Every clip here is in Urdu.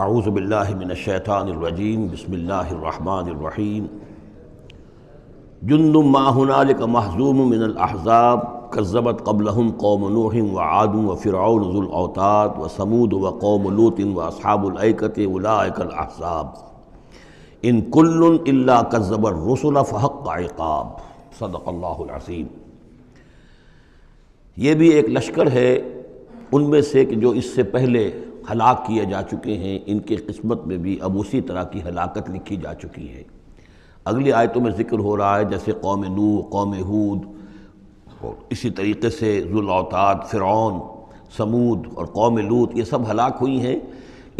اعوذ باللہ من الشیطان الرجیم بسم اللہ الرحمن الرحیم جند ما هنالک محزوم من الاحزاب کذبت قبلہم قوم نوح وعاد وفرعون ذو الاوتاد وثمود وقوم لوط واصحاب الایکۃ اولئک الاحزاب ان کل الا کذب الرسل فحق عقاب صدق اللہ العظیم۔ یہ بھی ایک لشکر ہے ان میں سے کہ جو اس سے پہلے ہلاک کیے جا چکے ہیں، ان کے قسمت میں بھی اب اسی طرح کی ہلاکت لکھی جا چکی ہے۔ اگلی آیتوں میں ذکر ہو رہا ہے جیسے قوم نوح، قوم ہود، اور اسی طریقے سے ذو الاوتاد، فرعون، ثمود اور قوم لوط، یہ سب ہلاک ہوئی ہیں۔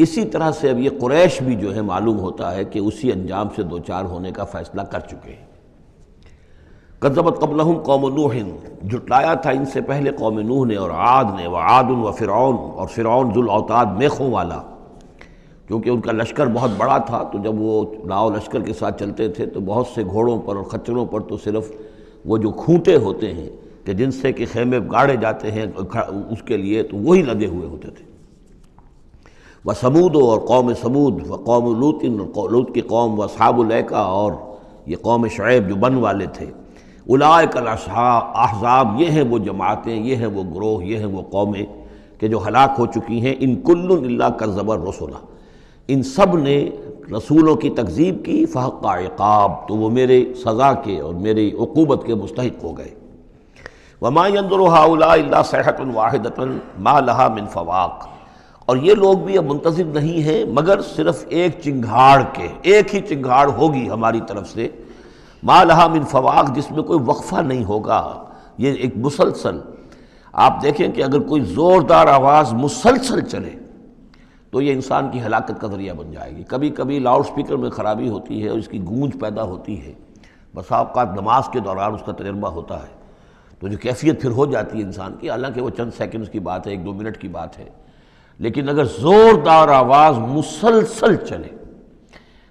اسی طرح سے اب یہ قریش بھی جو ہے معلوم ہوتا ہے کہ اسی انجام سے دوچار ہونے کا فیصلہ کر چکے ہیں۔ کذبت قبلہم قوم نوح، جھٹلایا تھا ان سے پہلے قوم نوح نے اور عاد نے، وعاد وفرعون، اور فرعون ذو الاوتاد میخوں والا، کیونکہ ان کا لشکر بہت بڑا تھا، تو جب وہ لاؤ لشکر کے ساتھ چلتے تھے تو بہت سے گھوڑوں پر اور خچروں پر تو صرف وہ جو کھوٹے ہوتے ہیں کہ جن سے کہ خیمے گاڑے جاتے ہیں اس کے لیے، تو وہی لدے ہوئے ہوتے تھے۔ وثمود، اور قوم ثمود، وقوم لوط، لوط کی قوم، واصحاب الایکہ، اور یہ قوم شعیب جو بن والے تھے، اولئک الاحزاب، یہ ہیں وہ جماعتیں، یہ ہیں وہ گروہ، یہ ہیں وہ قومیں کہ جو ہلاک ہو چکی ہیں۔ ان کل الا کذب الرسل، ان سب نے رسولوں کی تکذیب کی، فحق عقاب، تو وہ میرے سزا کے اور میری عقوبت کے مستحق ہو گئے۔ وما ينظر هؤلاء الا صيحة واحدة ما لها من فواق، اور یہ لوگ بھی اب منتظر نہیں ہیں مگر صرف ایک چنگھاڑ کے، ایک ہی چنگھاڑ ہوگی ہماری طرف سے، ما لها من فواق، جس میں کوئی وقفہ نہیں ہوگا، یہ ایک مسلسل۔ آپ دیکھیں کہ اگر کوئی زوردار آواز مسلسل چلے تو یہ انسان کی ہلاکت کا ذریعہ بن جائے گی۔ کبھی کبھی لاؤڈ سپیکر میں خرابی ہوتی ہے اور اس کی گونج پیدا ہوتی ہے، بسا اوقات نماز کے دوران اس کا تجربہ ہوتا ہے، تو جو کیفیت پھر ہو جاتی ہے انسان کی، حالانکہ وہ چند سیکنڈز کی بات ہے، 1-2 منٹ کی بات ہے، لیکن اگر زوردار آواز مسلسل چلے،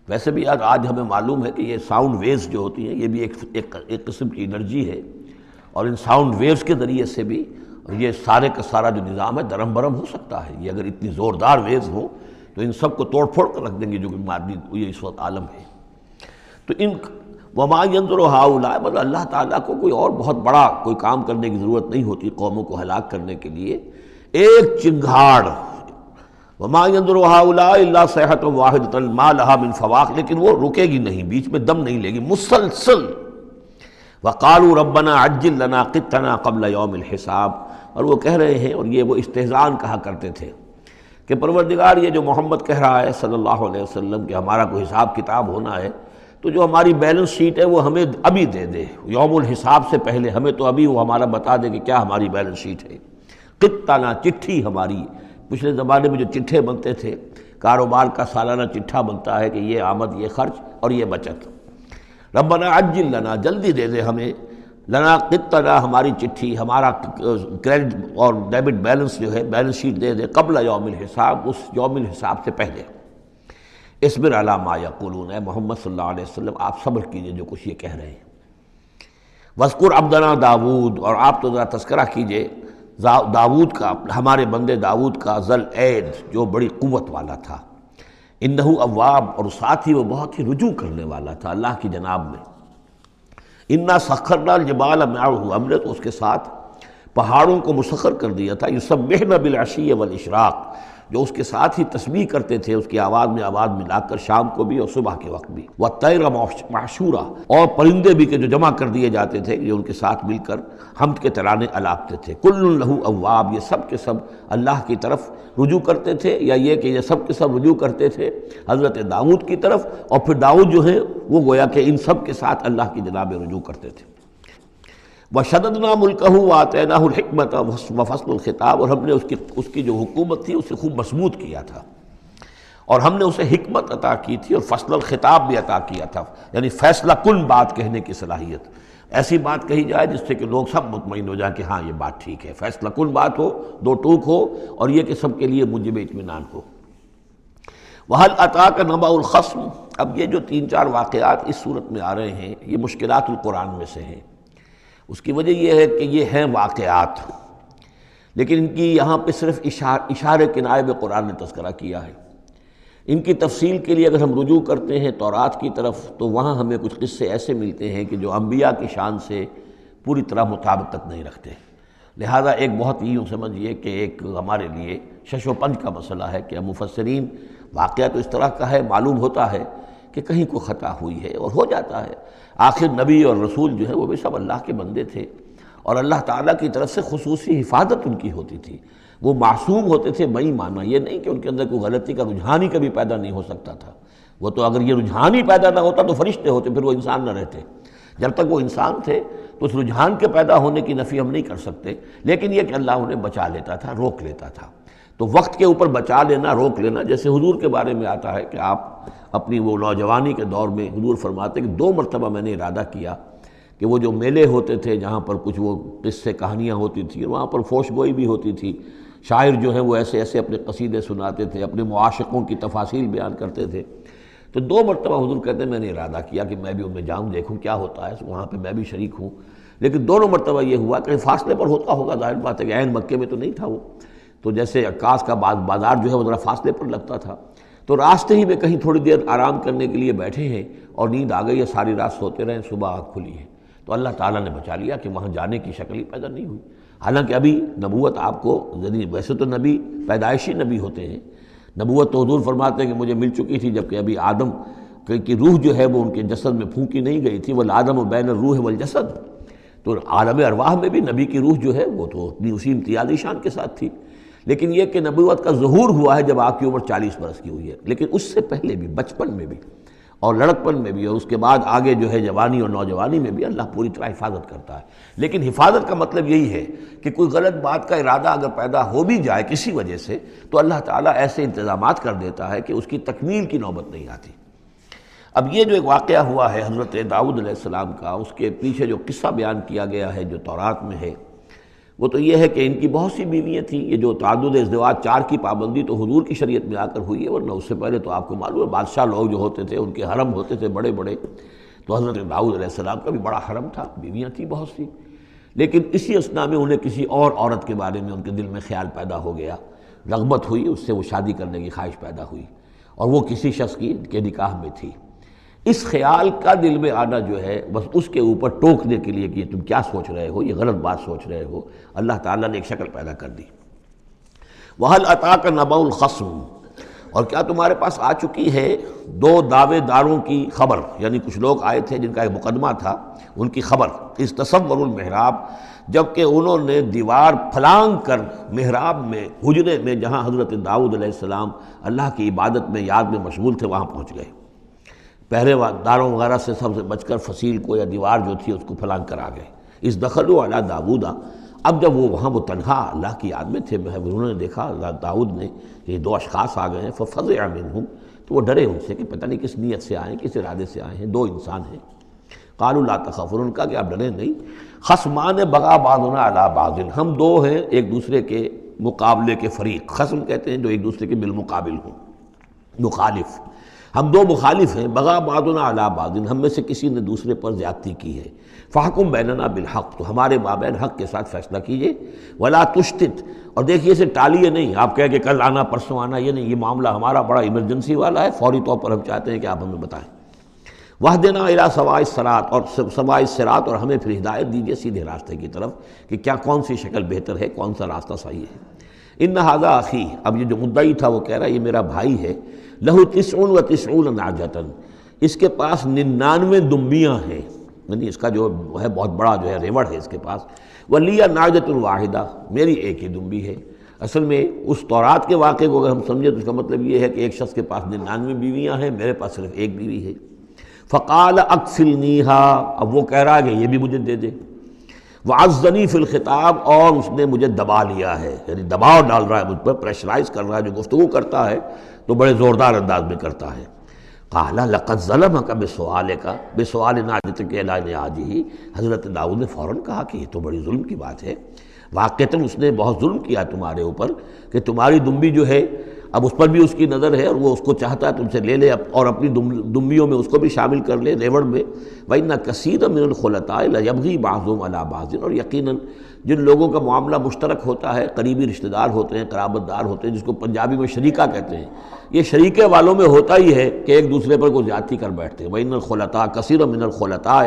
ویسے بھی آج ہمیں معلوم ہے کہ یہ ساؤنڈ ویوز جو ہوتی ہیں یہ بھی ایک قسم کی انرجی ہے، اور ان ساؤنڈ ویوز کے ذریعے سے بھی یہ سارے کا سارا جو نظام ہے درم برم ہو سکتا ہے۔ یہ اگر اتنی زوردار ویوز ہوں تو ان سب کو توڑ پھوڑ کر رکھ دیں گے جو کہ مادی یہ اس وقت عالم ہے۔ تو ان وما ينظر هؤلاء، مطلب اللہ تعالیٰ کو کوئی اور بہت بڑا کوئی کام کرنے کی ضرورت نہیں ہوتی قوموں کو ہلاک کرنے کے لیے، ایک چنگھاڑ، وما ينظر هؤلاء الا صيحة واحدة ما لها من فواق، لیکن وہ رکے گی نہیں، بیچ میں دم نہیں لے گی، مسلسل۔ وقالوا ربنا عجل لنا قطنا قبل يوم الحساب، اور وہ کہہ رہے ہیں، اور یہ وہ استہزان کہا کرتے تھے کہ پروردگار یہ جو محمد کہہ رہا ہے صلی اللہ علیہ وسلم کہ ہمارا کوئی حساب کتاب ہونا ہے، تو جو ہماری بیلنس شیٹ ہے وہ ہمیں ابھی دے دے، یوم الحساب سے پہلے ہمیں تو ابھی وہ ہمارا بتا دے کہ کیا ہماری بیلنس شیٹ ہے۔ قطنا، چٹھی ہماری، پچھلے زمانے میں جو چٹھے بنتے تھے، کاروبار کا سالانہ چٹھا بنتا ہے کہ یہ آمد، یہ خرچ اور یہ بچت۔ ربنا عجل لنا، جلدی دے دے ہمیں، لنا قطنا، ہماری چٹھی، ہمارا کریڈٹ اور ڈیبٹ بیلنس جو ہے، بیلنس شیٹ دے دے، قبل یوم الحساب، اس یوم الحساب سے پہلے۔ اصبر علی ما یقولون، اے محمد صلی اللہ علیہ وسلم آپ صبر کیجئے جو کچھ یہ کہہ رہے ہیں۔ واذکر عبدنا داود، اور آپ تو ذرا تذکرہ کیجئے داود کا، ہمارے بندے داود کا، ذل اید، جو بڑی قوت والا تھا، انہ اواب، اور ساتھ ہی وہ بہت ہی رجوع کرنے والا تھا اللہ کی جناب میں۔ انا سخرنا الجبال معہ، ہم نے تو اس کے ساتھ پہاڑوں کو مسخر کر دیا تھا، یسبحن بالعشی والاشراق، جو اس کے ساتھ ہی تسبیح کرتے تھے اس کی آواز میں آواز ملا کر، شام کو بھی اور صبح کے وقت بھی۔ والطیر محشورا، اور پرندے بھی کہ جو جمع کر دیے جاتے تھے، جو ان کے ساتھ مل کر حمد کے ترانے الاپتے تھے۔ کل لہ اواب، یہ سب کے سب اللہ کی طرف رجوع کرتے تھے، یا یہ کہ یہ سب کے سب رجوع کرتے تھے حضرت داؤد کی طرف، اور پھر داؤد جو ہے وہ گویا کہ ان سب کے ساتھ اللہ کی جناب رجوع کرتے تھے۔ وشددنا ملکہ وآتیناہ الحکمۃ وفصل الخطاب، اور ہم نے اس کی جو حکومت تھی اسے خوب مضبوط کیا تھا، اور ہم نے اسے حکمت عطا کی تھی اور فصل الخطاب بھی عطا کیا تھا، یعنی فیصلہ کن بات کہنے کی صلاحیت، ایسی بات کہی جائے جس سے کہ لوگ سب مطمئن ہو جائیں کہ ہاں یہ بات ٹھیک ہے، فیصلہ کن بات ہو، دو ٹوک ہو، اور یہ کہ سب کے لیے موجب اطمینان ہو۔ وَهَلْ أَتَاكَ نَبَأُ الْخَصْمِ، اب یہ جو 3-4 واقعات اس صورت میں آ رہے ہیں یہ مشکلات القرآن میں سے ہیں۔ اس کی وجہ یہ ہے کہ یہ ہیں واقعات، لیکن ان کی یہاں پہ صرف اشارے کنائے میں قرآن نے تذکرہ کیا ہے۔ ان کی تفصیل کے لیے اگر ہم رجوع کرتے ہیں تورات کی طرف تو وہاں ہمیں کچھ قصے ایسے ملتے ہیں کہ جو انبیاء کی شان سے پوری طرح مطابقت نہیں رکھتے، لہذا ایک بہت ہی یوں سمجھیے کہ ایک ہمارے لیے شش و پنج کا مسئلہ ہے کہ مفسرین واقعہ تو اس طرح کا ہے، معلوم ہوتا ہے کہ کہیں کوئی خطا ہوئی ہے اور ہو جاتا ہے، آخر نبی اور رسول جو ہے وہ بھی سب اللہ کے بندے تھے اور اللہ تعالیٰ کی طرف سے خصوصی حفاظت ان کی ہوتی تھی، وہ معصوم ہوتے تھے بئی معنی، یہ نہیں کہ ان کے اندر کوئی غلطی کا رجحان ہی کبھی پیدا نہیں ہو سکتا تھا، وہ تو اگر یہ رجحان ہی پیدا نہ ہوتا تو فرشتے ہوتے، پھر وہ انسان نہ رہتے، جب تک وہ انسان تھے تو اس رجحان کے پیدا ہونے کی نفی ہم نہیں کر سکتے، لیکن یہ کہ اللہ انہیں بچا لیتا تھا، روک لیتا تھا۔ تو وقت کے اوپر بچا لینا، روک لینا، جیسے حضور کے بارے میں آتا ہے کہ آپ اپنی وہ نوجوانی کے دور میں حضور فرماتے کہ 2 مرتبہ میں نے ارادہ کیا کہ وہ جو میلے ہوتے تھے جہاں پر کچھ وہ قصے کہانیاں ہوتی تھیں، وہاں پر فوش گوئی بھی ہوتی تھی، شاعر جو ہیں وہ ایسے ایسے اپنے قصیدے سناتے تھے، اپنے معاشقوں کی تفاصیل بیان کرتے تھے، تو 2 مرتبہ حضور کہتے ہیں میں نے ارادہ کیا کہ میں بھی ان میں جاؤں، دیکھوں کیا ہوتا ہے، وہاں پہ میں بھی شریک ہوں، لیکن دونوں مرتبہ یہ ہوا کہ فاصلے پر ہوتا ہوگا، ظاہر بات ہے کہ عین مکے میں تو نہیں تھا وہ، تو جیسے عکاس کا بازار جو ہے وہ ذرا فاصلے پر لگتا تھا، تو راستے ہی میں کہیں تھوڑی دیر آرام کرنے کے لیے بیٹھے ہیں اور نیند آ گئی ہے، ساری رات سوتے رہے، صبح آنکھ کھلی ہے، تو اللہ تعالیٰ نے بچا لیا کہ وہاں جانے کی شکل ہی پیدا نہیں ہوئی، حالانکہ ابھی نبوت آپ کو، ویسے تو نبی پیدائشی نبی ہوتے ہیں، نبوت تو حضور فرماتے ہیں کہ مجھے مل چکی تھی جبکہ ابھی آدم کی روح جو ہے وہ ان کے جسد میں پھونکی نہیں گئی تھی، والآدم بین الروح والجسد، تو عالم ارواح میں بھی نبی کی روح جو ہے وہ تو اپنی اسی امتیازی شان کے ساتھ تھی، لیکن یہ کہ نبوت کا ظہور ہوا ہے جب آپ کی عمر 40 برس کی ہوئی ہے، لیکن اس سے پہلے بھی بچپن میں بھی اور لڑکپن میں بھی اور اس کے بعد آگے جو ہے جوانی اور نوجوانی میں بھی اللہ پوری طرح حفاظت کرتا ہے، لیکن حفاظت کا مطلب یہی ہے کہ کوئی غلط بات کا ارادہ اگر پیدا ہو بھی جائے کسی وجہ سے تو اللہ تعالیٰ ایسے انتظامات کر دیتا ہے کہ اس کی تکمیل کی نوبت نہیں آتی۔ اب یہ جو ایک واقعہ ہوا ہے حضرت داؤد علیہ السلام کا، اس کے پیچھے جو قصہ بیان کیا گیا ہے جو تورات میں ہے، وہ تو یہ ہے کہ ان کی بہت سی بیویاں تھیں، یہ جو تعدد ازدواج 4 کی پابندی تو حضور کی شریعت میں آ کر ہوئی ہے، ورنہ اس سے پہلے تو آپ کو معلوم ہے بادشاہ لوگ جو ہوتے تھے ان کے حرم ہوتے تھے بڑے بڑے، تو حضرت داؤد علیہ السلام کا بھی بڑا حرم تھا، بیویاں تھیں بہت سی، لیکن اسی اثناء میں انہیں کسی اور عورت کے بارے میں ان کے دل میں خیال پیدا ہو گیا، رغبت ہوئی، اس سے وہ شادی کرنے کی خواہش پیدا ہوئی، اور وہ کسی شخص کے نکاح میں تھی۔ اس خیال کا دل میں آنا جو ہے بس اس کے اوپر ٹوکنے کے لیے کہ تم کیا سوچ رہے ہو، یہ غلط بات سوچ رہے ہو، اللہ تعالیٰ نے ایک شکل پیدا کر دی۔ وَهَلْ أَتَاكَ نَبَأُ الْخَصْمِ، اور کیا تمہارے پاس آ چکی ہے 2 دعوے داروں کی خبر، یعنی کچھ لوگ آئے تھے جن کا ایک مقدمہ تھا، ان کی خبر، اِذْ تَصَوَّرُوا الْمِحْرَابَ، جبکہ انہوں نے دیوار پھلانگ کر محراب میں، حجرے میں جہاں حضرت داؤد علیہ السلام اللہ کی عبادت میں یاد میں مشغول تھے وہاں پہنچ گئے، پہرے داروں وغیرہ سے سب سے بچ کر فصیل کو یا دیوار جو تھی اس کو پھلانگ کر آ گئے۔ اِذْ دَخَلُوا عَلَىٰ دَاوُودَ، اب جب وہ وہاں وہ تنہا اللہ کی یاد میں تھے، انہوں نے دیکھا داؤد نے کہ یہ 2 اشخاص آ گئے ہیں، فَفَزِعَ مِنْهُمْ، تو وہ ڈرے ان سے کہ پتہ نہیں کس نیت سے آئے ہیں، کس ارادے سے آئے ہیں، 2 انسان ہیں۔ قَالُوا لَا تَخَفْ، انہوں نے کہا کہ آپ ڈریں نہیں، خصمان بغا بعضنا علی بعض، ہم 2 ہیں ایک دوسرے کے مقابلے کے فریق، خصم کہتے ہیں جو ایک دوسرے کے بالمقابل ہوں، مخالف، ہم 2 مخالف ہیں، بغا بعضنا علی بعض، ہم میں سے کسی نے دوسرے پر زیادتی کی ہے، فاحکم بیننا بالحق، تو ہمارے مابین حق کے ساتھ فیصلہ کیجئے، ولا تشتت، اور دیکھیے اسے ٹالیے نہیں، آپ کہہ کہ کل آنا پرسوں آنا، یہ نہیں، یہ معاملہ ہمارا بڑا ایمرجنسی والا ہے، فوری طور پر ہم چاہتے ہیں کہ آپ ہمیں بتائیں، وَاهْدِنَا إِلَىٰ سَوَاءِ الصِّرَاطِ، اور سوائے الصراط، اور ہمیں پھر ہدایت دیجیے سیدھے راستے کی طرف کہ کیا کون سی شکل بہتر ہے، کون سا راستہ صحیح ہے۔ ان ھذا اخی، اب یہ جو مدعی تھا وہ کہہ رہا ہے یہ میرا بھائی ہے، لہو 99 نعجۃ، اس کے پاس 99 دمبیاں ہیں، یعنی اس کا جو ہے بہت بڑا جو ہے ریوڑ ہے اس کے پاس، ولی نعجۃ واحدہ، میری ایک ہی دمبی ہے۔ اصل میں اس تورات کے واقعے کو اگر ہم سمجھیں تو اس کا مطلب یہ ہے کہ ایک شخص کے پاس 99 بیویاں ہیں، میرے پاس صرف ایک بیوی ہے۔ فقال اکفلنیہا، اب وہ کہہ رہا ہے کہ یہ بھی مجھے دے دے، وعزنی فی الخطاب، اور اس نے مجھے دبا لیا ہے، یعنی دباؤ ڈال رہا ہے مجھ پر، پریشرائز کر رہا ہے، جو گفتگو کرتا ہے تو بڑے زوردار انداز میں کرتا ہے۔ قال لقد ظلمک بسؤالک، بسؤال نعجتک الی نعاجہ، حضرت داؤد نے فوراً کہا کہ یہ تو بڑی ظلم کی بات ہے، واقعتاً اس نے بہت ظلم کیا تمہارے اوپر کہ تمہاری دمبی جو ہے اب اس پر بھی اس کی نظر ہے اور وہ اس کو چاہتا ہے تم سے لے لے اور اپنی دمیوں میں اس کو بھی شامل کر لے ریوڑ میں۔ وَإِنَّ كَثِيرًا مِنَ الْخُلَطَاءِ لَيَبْغِي بَعْضُهُمْ عَلَى بَعْضٍ، اور یقیناً جن لوگوں کا معاملہ مشترک ہوتا ہے، قریبی رشتہ دار ہوتے ہیں، قرابت دار ہوتے ہیں، جس کو پنجابی میں شریکہ کہتے ہیں، یہ شریکے والوں میں ہوتا ہی ہے کہ ایک دوسرے پر کوئی زیادتی کر بیٹھتے ہیں۔ وَإِنَّ الْخُلَطَاءَ كَثِيرًا مِنَ الْخُلَطَاءِ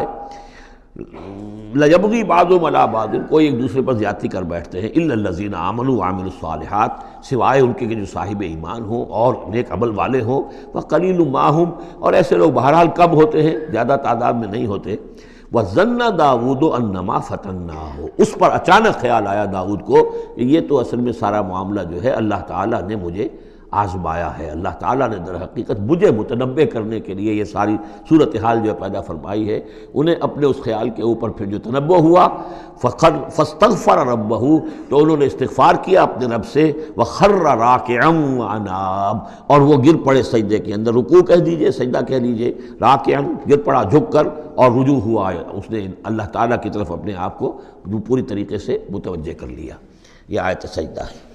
لَيَبْغِي بَعْضُهُمْ عَلَى بَعْضٍ، کوئی ایک دوسرے پر زیادتی کر بیٹھتے ہیں۔ إِلَّا الَّذِينَ آمَنُوا وَعَمِلُوا الصَّالِحَاتِ، سوائے ان کے کہ جو صاحب ایمان ہوں اور نیک عمل والے ہوں۔ وَقَلِيلٌ مَّا هُمْ، اور ایسے لوگ بہرحال کم ہوتے ہیں، زیادہ تعداد میں نہیں ہوتے۔ وَظَنَّ داؤد أَنَّمَا فَتَنَّاهُ، اس پر اچانک خیال آیا داؤد کو کہ یہ تو اصل میں سارا معاملہ جو ہے اللہ تعالیٰ نے مجھے آزمایا ہے، اللہ تعالیٰ نے در حقیقت مجھے متنبع کرنے کے لیے یہ ساری صورتحال جو پیدا فرمائی ہے۔ انہیں اپنے اس خیال کے اوپر پھر جو تنبع ہوا، فاستغفر ربہ، تو انہوں نے استغفار کیا اپنے رب سے، وخر راکعا واناب، اور وہ گر پڑے سجدے کے اندر، رکوع کہہ دیجئے، سجدہ کہہ لیجئے، راکعا گر پڑا جھک کر، اور رجوع ہوا، اس نے اللہ تعالیٰ کی طرف اپنے آپ کو پوری طریقے سے متوجہ کر لیا۔ یہ آیت سجدہ ہے۔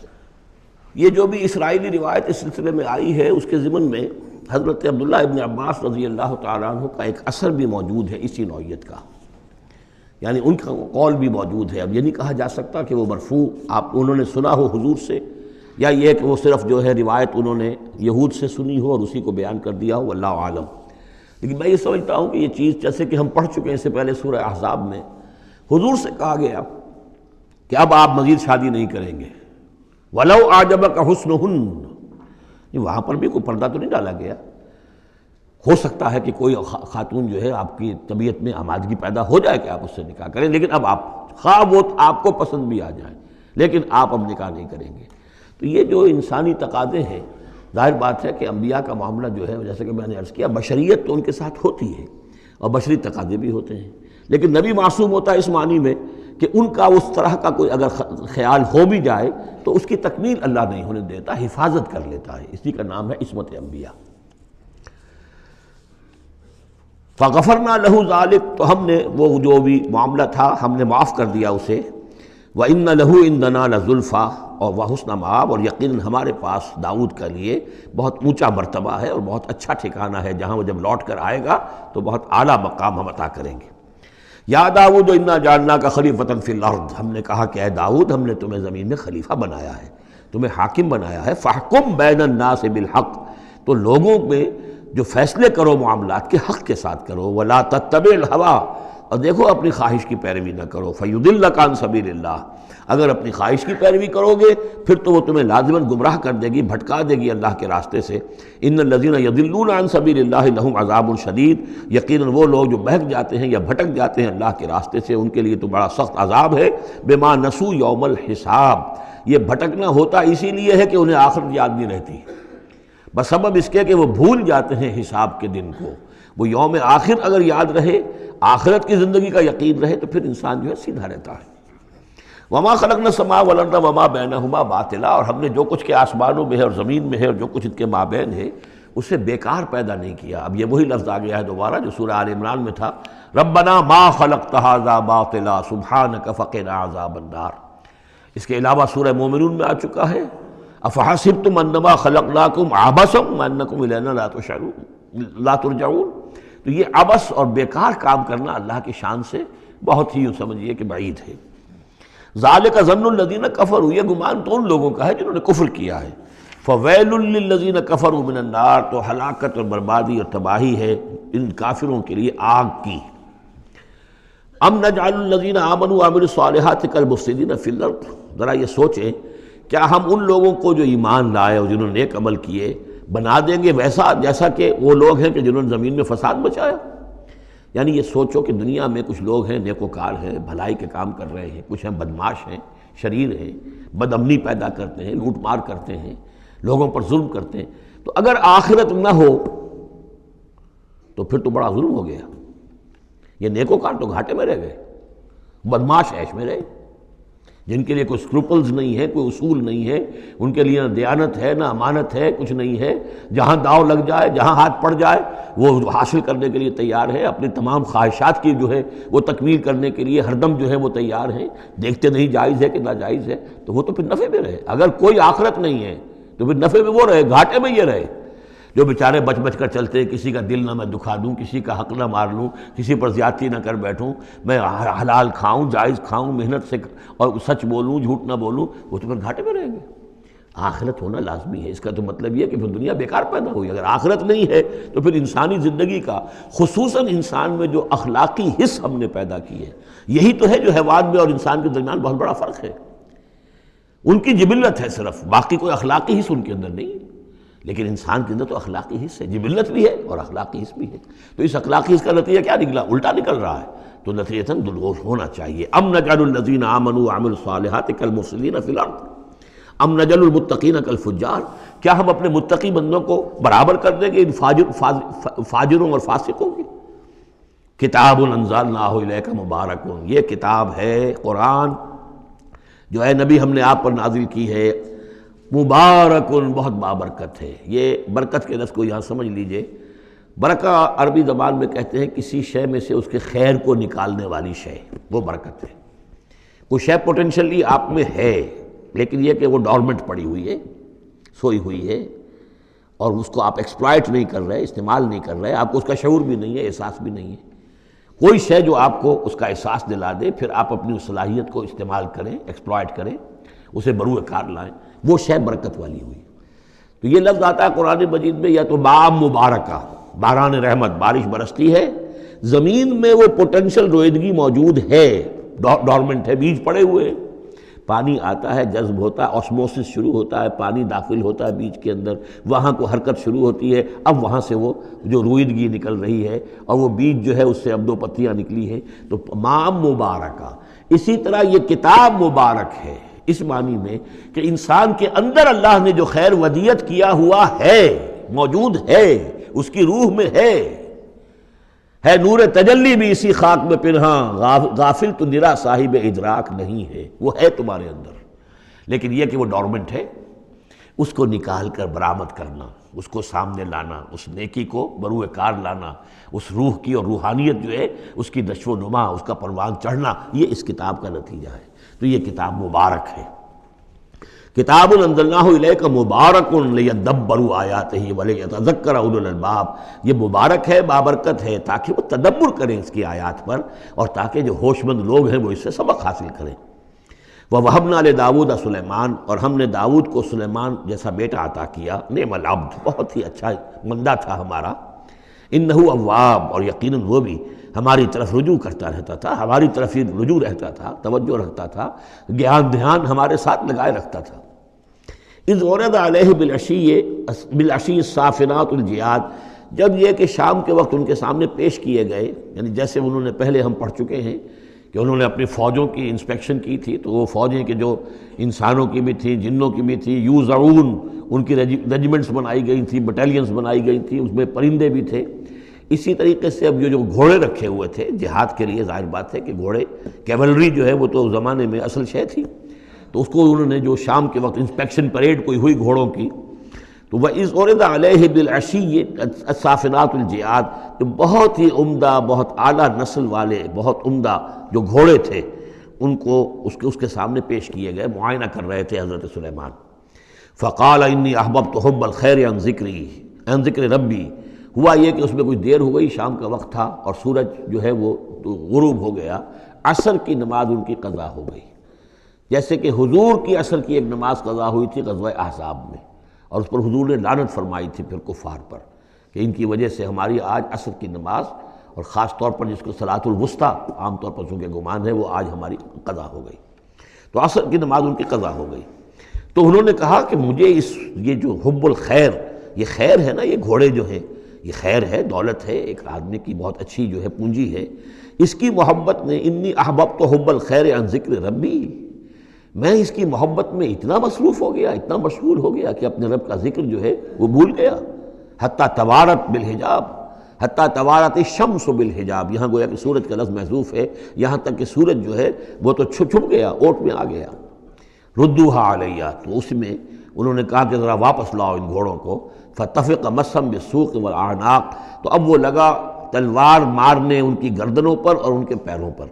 یہ جو بھی اسرائیلی روایت اس سلسلے میں آئی ہے، اس کے ضمن میں حضرت عبداللہ ابن عباس رضی اللہ تعالیٰ عنہ کا ایک اثر بھی موجود ہے اسی نوعیت کا، یعنی ان کا قول بھی موجود ہے۔ اب یہ نہیں کہا جا سکتا کہ وہ مرفوع انہوں نے سنا ہو حضور سے، یا یہ کہ وہ صرف جو ہے روایت انہوں نے یہود سے سنی ہو اور اسی کو بیان کر دیا ہو، واللہ عالم۔ لیکن میں یہ سمجھتا ہوں کہ یہ چیز جیسے کہ ہم پڑھ چکے ہیں اس سے پہلے سورہ احزاب میں، حضور سے کہا گیا کہ اب آپ مزید شادی نہیں کریں گے، وَلَوْ أَعْجَبَكَ حُسْنُهُنَّ، وہاں پر بھی کوئی پردہ تو نہیں ڈالا گیا۔ ہو سکتا ہے کہ کوئی خاتون جو ہے آپ کی طبیعت میں آمادگی پیدا ہو جائے کہ آپ اس سے نکاح کریں، لیکن اب آپ خواہ وہ آپ کو پسند بھی آ جائیں، لیکن آپ اب نکاح نہیں کریں گے۔ تو یہ جو انسانی تقاضے ہیں، ظاہر بات ہے کہ انبیاء کا معاملہ جو ہے، جیسے کہ میں نے عرض کیا، بشریت تو ان کے ساتھ ہوتی ہے اور بشری تقاضے بھی ہوتے ہیں، لیکن نبی معصوم ہوتا ہے اس معنی میں کہ ان کا اس طرح کا کوئی اگر خیال ہو بھی جائے تو اس کی تکمیل اللہ نہیں ہونے دیتا، حفاظت کر لیتا ہے، اسی کا نام ہے عصمت انبیاء۔ فغفرنا لہ ذلک، تو ہم نے وہ جو بھی معاملہ تھا ہم نے معاف کر دیا اسے۔ وَإِنَّ لَهُ عِندَنَا لَزُلْفَىٰ، اور وَحُسْنَ مآب، اور یقیناً ہمارے پاس داؤد کا لیے بہت اونچا مرتبہ ہے اور بہت اچھا ٹھکانہ ہے، جہاں وہ جب لوٹ کر آئے گا تو بہت اعلیٰ مقام ہم عطا کریں گے۔ یا داؤد انا جعلناک خلیفۃ فی الارض، ہم نے کہا کہ اے داؤد ہم نے تمہیں زمین میں خلیفہ بنایا ہے، تمہیں حاکم بنایا ہے۔ فاحکم بین الناس بالحق، تو لوگوں میں جو فیصلے کرو معاملات کے حق کے ساتھ کرو۔ ولا تتبع الہویٰ، اور دیکھو اپنی خواہش کی پیروی نہ کرو۔ فیضلک عن سبیل اللہ، اگر اپنی خواہش کی پیروی کرو گے پھر تو وہ تمہیں لازماً گمراہ کر دے گی، بھٹکا دے گی اللہ کے راستے سے۔ ان الذین یضلون عن سبیل اللہ لہم عذاب شدید، یقیناً وہ لوگ جو بہک جاتے ہیں یا بھٹک جاتے ہیں اللہ کے راستے سے، ان کے لیے تو بڑا سخت عذاب ہے۔ بما نسوا یوم الحساب، یہ بھٹکنا ہوتا اسی لیے ہے کہ انہیں آخرت یاد نہیں رہتی، بسبب اس کے کہ وہ بھول جاتے ہیں حساب کے دن کو۔ وہ یوم آخر اگر یاد رہے، آخرت کی زندگی کا یقین رہے، تو پھر انسان جو ہے سیدھا رہتا ہے۔ وما خلقنا السماء والارض وما بینہما باطلا، اور ہم نے جو کچھ کے آسمانوں میں ہے اور زمین میں ہے اور جو کچھ ان کے مابین ہے اسے بیکار پیدا نہیں کیا۔ اب یہ وہی لفظ آ گیا ہے دوبارہ جو سورہ آل عمران میں تھا، ربنا ما خلقت ھذا باطلا سبحانک فقنا عذاب النار۔ اس کے علاوہ سورہ مومنون میں آ چکا ہے، افحسبتم انما خلقناکم عبثا وانکم الینا لا ترجعون۔ تو یہ عبث اور بیکار کام کرنا اللہ کی شان سے بہت ہی یوں سمجھیے کہ بعید ہے۔ ذالک ظن الذین کفروا، یہ گمان تو ان لوگوں کا ہے جنہوں نے کفر کیا ہے۔ فویل للذین کفروا من النار، تو ہلاکت اور بربادی اور تباہی ہے ان کافروں کے لیے آگ کی۔ ام نجعل الذین آمنوا وعملوا الصالحات کالمفسدین فی الارض، ذرا یہ سوچیں کیا ہم ان لوگوں کو جو ایمان لائے اور جنہوں نے نیک عمل کیے بنا دیں گے ویسا جیسا کہ وہ لوگ ہیں کہ جنہوں نے زمین میں فساد مچایا؟ یعنی یہ سوچو کہ دنیا میں کچھ لوگ ہیں نیکوکار ہیں، بھلائی کے کام کر رہے ہیں، کچھ ہیں بدماش ہیں، شریر ہیں، بد امنی پیدا کرتے ہیں، لوٹ مار کرتے ہیں، لوگوں پر ظلم کرتے ہیں، تو اگر آخرت نہ ہو تو پھر تو بڑا ظلم ہو گیا۔ یہ نیکوکار تو گھاٹے میں رہ گئے، بدماش عیش میں رہے، جن کے لیے کوئی اسکروپلز نہیں ہے، کوئی اصول نہیں ہے، ان کے لیے نہ دیانت ہے نہ امانت ہے، کچھ نہیں ہے، جہاں داؤ لگ جائے جہاں ہاتھ پڑ جائے وہ حاصل کرنے کے لیے تیار ہے، اپنی تمام خواہشات کی جو ہے وہ تکمیل کرنے کے لیے ہر دم جو ہے وہ تیار ہیں، دیکھتے نہیں جائز ہے کہ ناجائز ہے، تو وہ تو پھر نفع میں رہے۔ اگر کوئی آخرت نہیں ہے تو پھر نفع میں وہ رہے، گھاٹے میں یہ رہے جو بیچارے بچ بچ کر چلتے ہیں، کسی کا دل نہ میں دکھا دوں، کسی کا حق نہ مار لوں، کسی پر زیادتی نہ کر بیٹھوں، میں حلال کھاؤں، جائز کھاؤں، محنت سے اور سچ بولوں، جھوٹ نہ بولوں، وہ تو پھر گھاٹے میں رہیں گے۔ آخرت ہونا لازمی ہے۔ اس کا تو مطلب یہ کہ پھر دنیا بیکار پیدا ہوئی۔ اگر آخرت نہیں ہے تو پھر انسانی زندگی کا، خصوصاً انسان میں جو اخلاقی حص ہم نے پیدا کی ہے، یہی تو ہے جو حیوان میں اور انسان کے درمیان بہت بڑا فرق ہے۔ ان کی جبلت ہے صرف، باقی کوئی اخلاقی حص ان کے اندر نہیں، لیکن انسان کے اندر تو اخلاقی حص ہے، جبلت بھی ہے اور اخلاقی حص بھی ہے۔ تو اس اخلاقی حص کا نتیجہ کیا نکلا؟ الٹا نکل رہا ہے۔ تو نتیجتاً دلغوش ہونا چاہیے۔ ام نجعل الذین آمنوا وعملوا الصالحات کالمفسدین فی الارض ام نجعل المتقین کالفجار، کیا ہم اپنے متقی بندوں کو برابر کر دیں گے ان فاجروں اور فاسقوں کی؟ کتاب انزلناہ الیک مبارک، یہ کتاب ہے قرآن جو ہے نبی ہم نے آپ پر نازل کی ہے، مبارک، بہت بابرکت ہے۔ یہ برکت کے لفظ کو یہاں سمجھ لیجئے۔ برکہ عربی زبان میں کہتے ہیں کسی شے میں سے اس کے خیر کو نکالنے والی شے، وہ برکت ہے۔ کوئی شے پوٹینشلی آپ میں ہے، لیکن یہ کہ وہ ڈورمنٹ پڑی ہوئی ہے، سوئی ہوئی ہے، اور اس کو آپ ایکسپلائٹ نہیں کر رہے، استعمال نہیں کر رہے، آپ کو اس کا شعور بھی نہیں ہے، احساس بھی نہیں ہے۔ کوئی شے جو آپ کو اس کا احساس دلا دے، پھر آپ اپنی اس صلاحیت کو استعمال کریں، ایکسپلائٹ کریں، اسے بروئے کار لائیں، وہ شے برکت والی ہوئی۔ تو یہ لفظ آتا ہے قرآن مجید میں، یا تو بام مبارکہ، باران رحمت، بارش برستی ہے، زمین میں وہ پوٹینشل رویدگی موجود ہے، ڈورمنٹ ہے، بیج پڑے ہوئے ہیں، پانی آتا ہے، جذب ہوتا ہے، آسموسس شروع ہوتا ہے، پانی داخل ہوتا ہے بیج کے اندر، وہاں کو حرکت شروع ہوتی ہے، اب وہاں سے وہ جو رویدگی نکل رہی ہے اور وہ بیج جو ہے اس سے اب دو پتیاں نکلی ہیں، تو مام مبارکہ۔ اسی طرح یہ کتاب مبارک ہے اس معنی میں کہ انسان کے اندر اللہ نے جو خیر ودیت کیا ہوا ہے، موجود ہے، اس کی روح میں ہے نور تجلی بھی اسی خاک میں پنہاں، غافل تو نرا صاحب ادراک نہیں ہے، وہ ہے تمہارے اندر، لیکن یہ کہ وہ ڈورمنٹ ہے، اس کو نکال کر برآمد کرنا، اس کو سامنے لانا، اس نیکی کو بروئے کار لانا، اس روح کی اور روحانیت جو ہے اس کی نشو و نما، اس کا پروان چڑھنا، یہ اس کتاب کا نتیجہ ہے۔ تو یہ کتاب مبارک ہے۔ کتاب انزلناہ الیک مبارک لیدبروا آیاتہ ولیتذکر اولو الالباب، یہ مبارک ہے، بابرکت ہے، تاکہ وہ تدبر کریں اس کی آیات پر، اور تاکہ جو ہوش مند لوگ ہیں وہ اس سے سبق حاصل کریں۔ وَوَهَبْنَا لِدَاوُودَ سلیمان، اور ہم نے داؤد کو سلیمان جیسا بیٹا عطا کیا، نعم العبد، بہت ہی اچھا بندہ تھا ہمارا، انہ اواب، اور یقیناً وہ بھی ہماری طرف رجوع کرتا رہتا تھا، ہماری طرف ہی رجوع رہتا تھا، توجہ رکھتا تھا، دھیان ہمارے ساتھ لگائے رکھتا تھا۔ اذ ورد علیہ بالعشی الصافنات الجیاد، جب یہ کہ شام کے وقت ان کے سامنے پیش کیے گئے، یعنی جیسے انہوں نے پہلے ہم پڑھ چکے ہیں کہ انہوں نے اپنی فوجوں کی انسپیکشن کی تھی، تو وہ فوجیں کہ جو انسانوں کی بھی تھیں، جنوں کی بھی تھی، یوزعون، ان کی ریجیمنٹس بنائی گئی تھیں، بٹالینز بنائی گئی تھیں، اس میں پرندے بھی تھے۔ اسی طریقے سے اب جو گھوڑے رکھے ہوئے تھے جہاد کے لیے، ظاہر بات ہے کہ گھوڑے، کیولری جو ہے وہ تو زمانے میں اصل شے تھی، تو اس کو انہوں نے جو شام کے وقت انسپیکشن پریڈ کوئی ہوئی گھوڑوں کی، تو وَإِذْ عُرِضَ عَلَيْهِ بِالْعَشِيِّ الصَّافِنَاتُ الْجِيَادُ، تو بہت ہی عمدہ، بہت اعلیٰ نسل والے، بہت عمدہ جو گھوڑے تھے، ان کو اس کے سامنے پیش کیے گئے، معائنہ کر رہے تھے حضرت سلیمان۔ فَقَالَ إِنِّي أَحْبَبْتُ حُبَّ الْخَيْرِ عَنْ ذِكْرِ رَبِّي، ہوا یہ کہ اس میں کچھ دیر ہو گئی، شام کا وقت تھا اور سورج جو ہے وہ غروب ہو گیا، عصر کی نماز ان کی قضا ہو گئی، جیسے کہ حضور کی عصر کی ایک نماز قضا ہوئی تھی غزوہ احزاب میں، اور اس پر حضور نے لعنت فرمائی تھی پھر کفار پر کہ ان کی وجہ سے ہماری آج عصر کی نماز، اور خاص طور پر جس کو صلاۃ الوسطیٰ عام طور پر چونکہ گمان ہے، وہ آج ہماری قضا ہو گئی، تو عصر کی نماز ان کی قضا ہو گئی۔ تو انہوں نے کہا کہ مجھے یہ جو حب الخیر، یہ خیر ہے نا، یہ گھوڑے جو ہیں یہ خیر ہے، دولت ہے، ایک آدمی کی بہت اچھی جو ہے پونجی ہے، اس کی محبت نے، انی احببت حب الخیر عن ذکر ربی، میں اس کی محبت میں اتنا مصروف ہو گیا، اتنا مشغول ہو گیا کہ اپنے رب کا ذکر جو ہے وہ بھول گیا۔ حتیٰ توارت بالحجاب، حتیٰ توارت الشمس بالحجاب، یہاں گویا کہ سورج کا لفظ محذوف ہے، یہاں تک کہ سورج جو ہے وہ تو چھپ گیا، اوٹ میں آ گیا۔ ردوہا علیہ، تو اس میں انہوں نے کہا کہ ذرا واپس لاؤ ان گھوڑوں کو۔ فطفق مسحا بالسوق والاعناق، تو اب وہ لگا تلوار مارنے ان کی گردنوں پر اور ان کے پیروں پر۔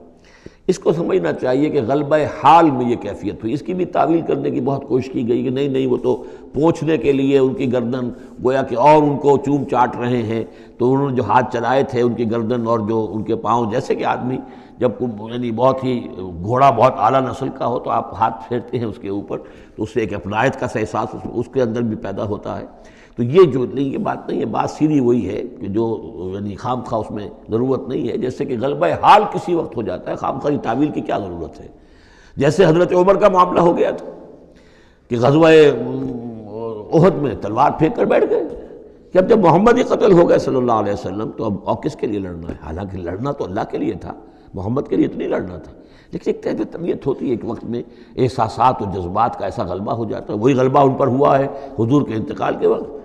اس کو سمجھنا چاہیے کہ غلبہ حال میں یہ کیفیت ہوئی۔ اس کی بھی تعویل کرنے کی بہت کوشش کی گئی کہ نہیں وہ تو پوچھنے کے لیے ان کی گردن گویا کہ اور ان کو چوم چاٹ رہے ہیں، تو انہوں نے جو ہاتھ چلائے تھے ان کی گردن اور جو ان کے پاؤں، جیسے کہ آدمی جب یعنی بہت ہی گھوڑا بہت اعلیٰ نسل کا ہو تو آپ ہاتھ پھیرتے ہیں اس کے اوپر، تو اس سے ایک اپنائیت کا احساس اس کے اندر بھی پیدا ہوتا ہے۔ تو یہ جو نہیں، یہ بات نہیں ہے، بات سیدھی وہی ہے کہ جو یعنی خام خواہ اس میں ضرورت نہیں ہے، جیسے کہ غلبہ حال کسی وقت ہو جاتا ہے، خام خواہ تعویل کی کیا ضرورت ہے؟ جیسے حضرت عمر کا معاملہ ہو گیا تھا کہ غزوہ احد میں تلوار پھینک کر بیٹھ گئے کہ اب جب محمد ہی قتل ہو گئے صلی اللہ علیہ وسلم تو اب اور کس کے لیے لڑنا ہے؟ حالانکہ لڑنا تو اللہ کے لیے تھا، محمد کے لیے تو نہیں لڑنا تھا، لیکن ایک طرح طبیعت ہوتی ہے، ایک وقت میں احساسات اور جذبات کا ایسا غلبہ ہو جاتا ہے۔ وہی غلبہ ان پر ہوا ہے حضور کے انتقال کے وقت،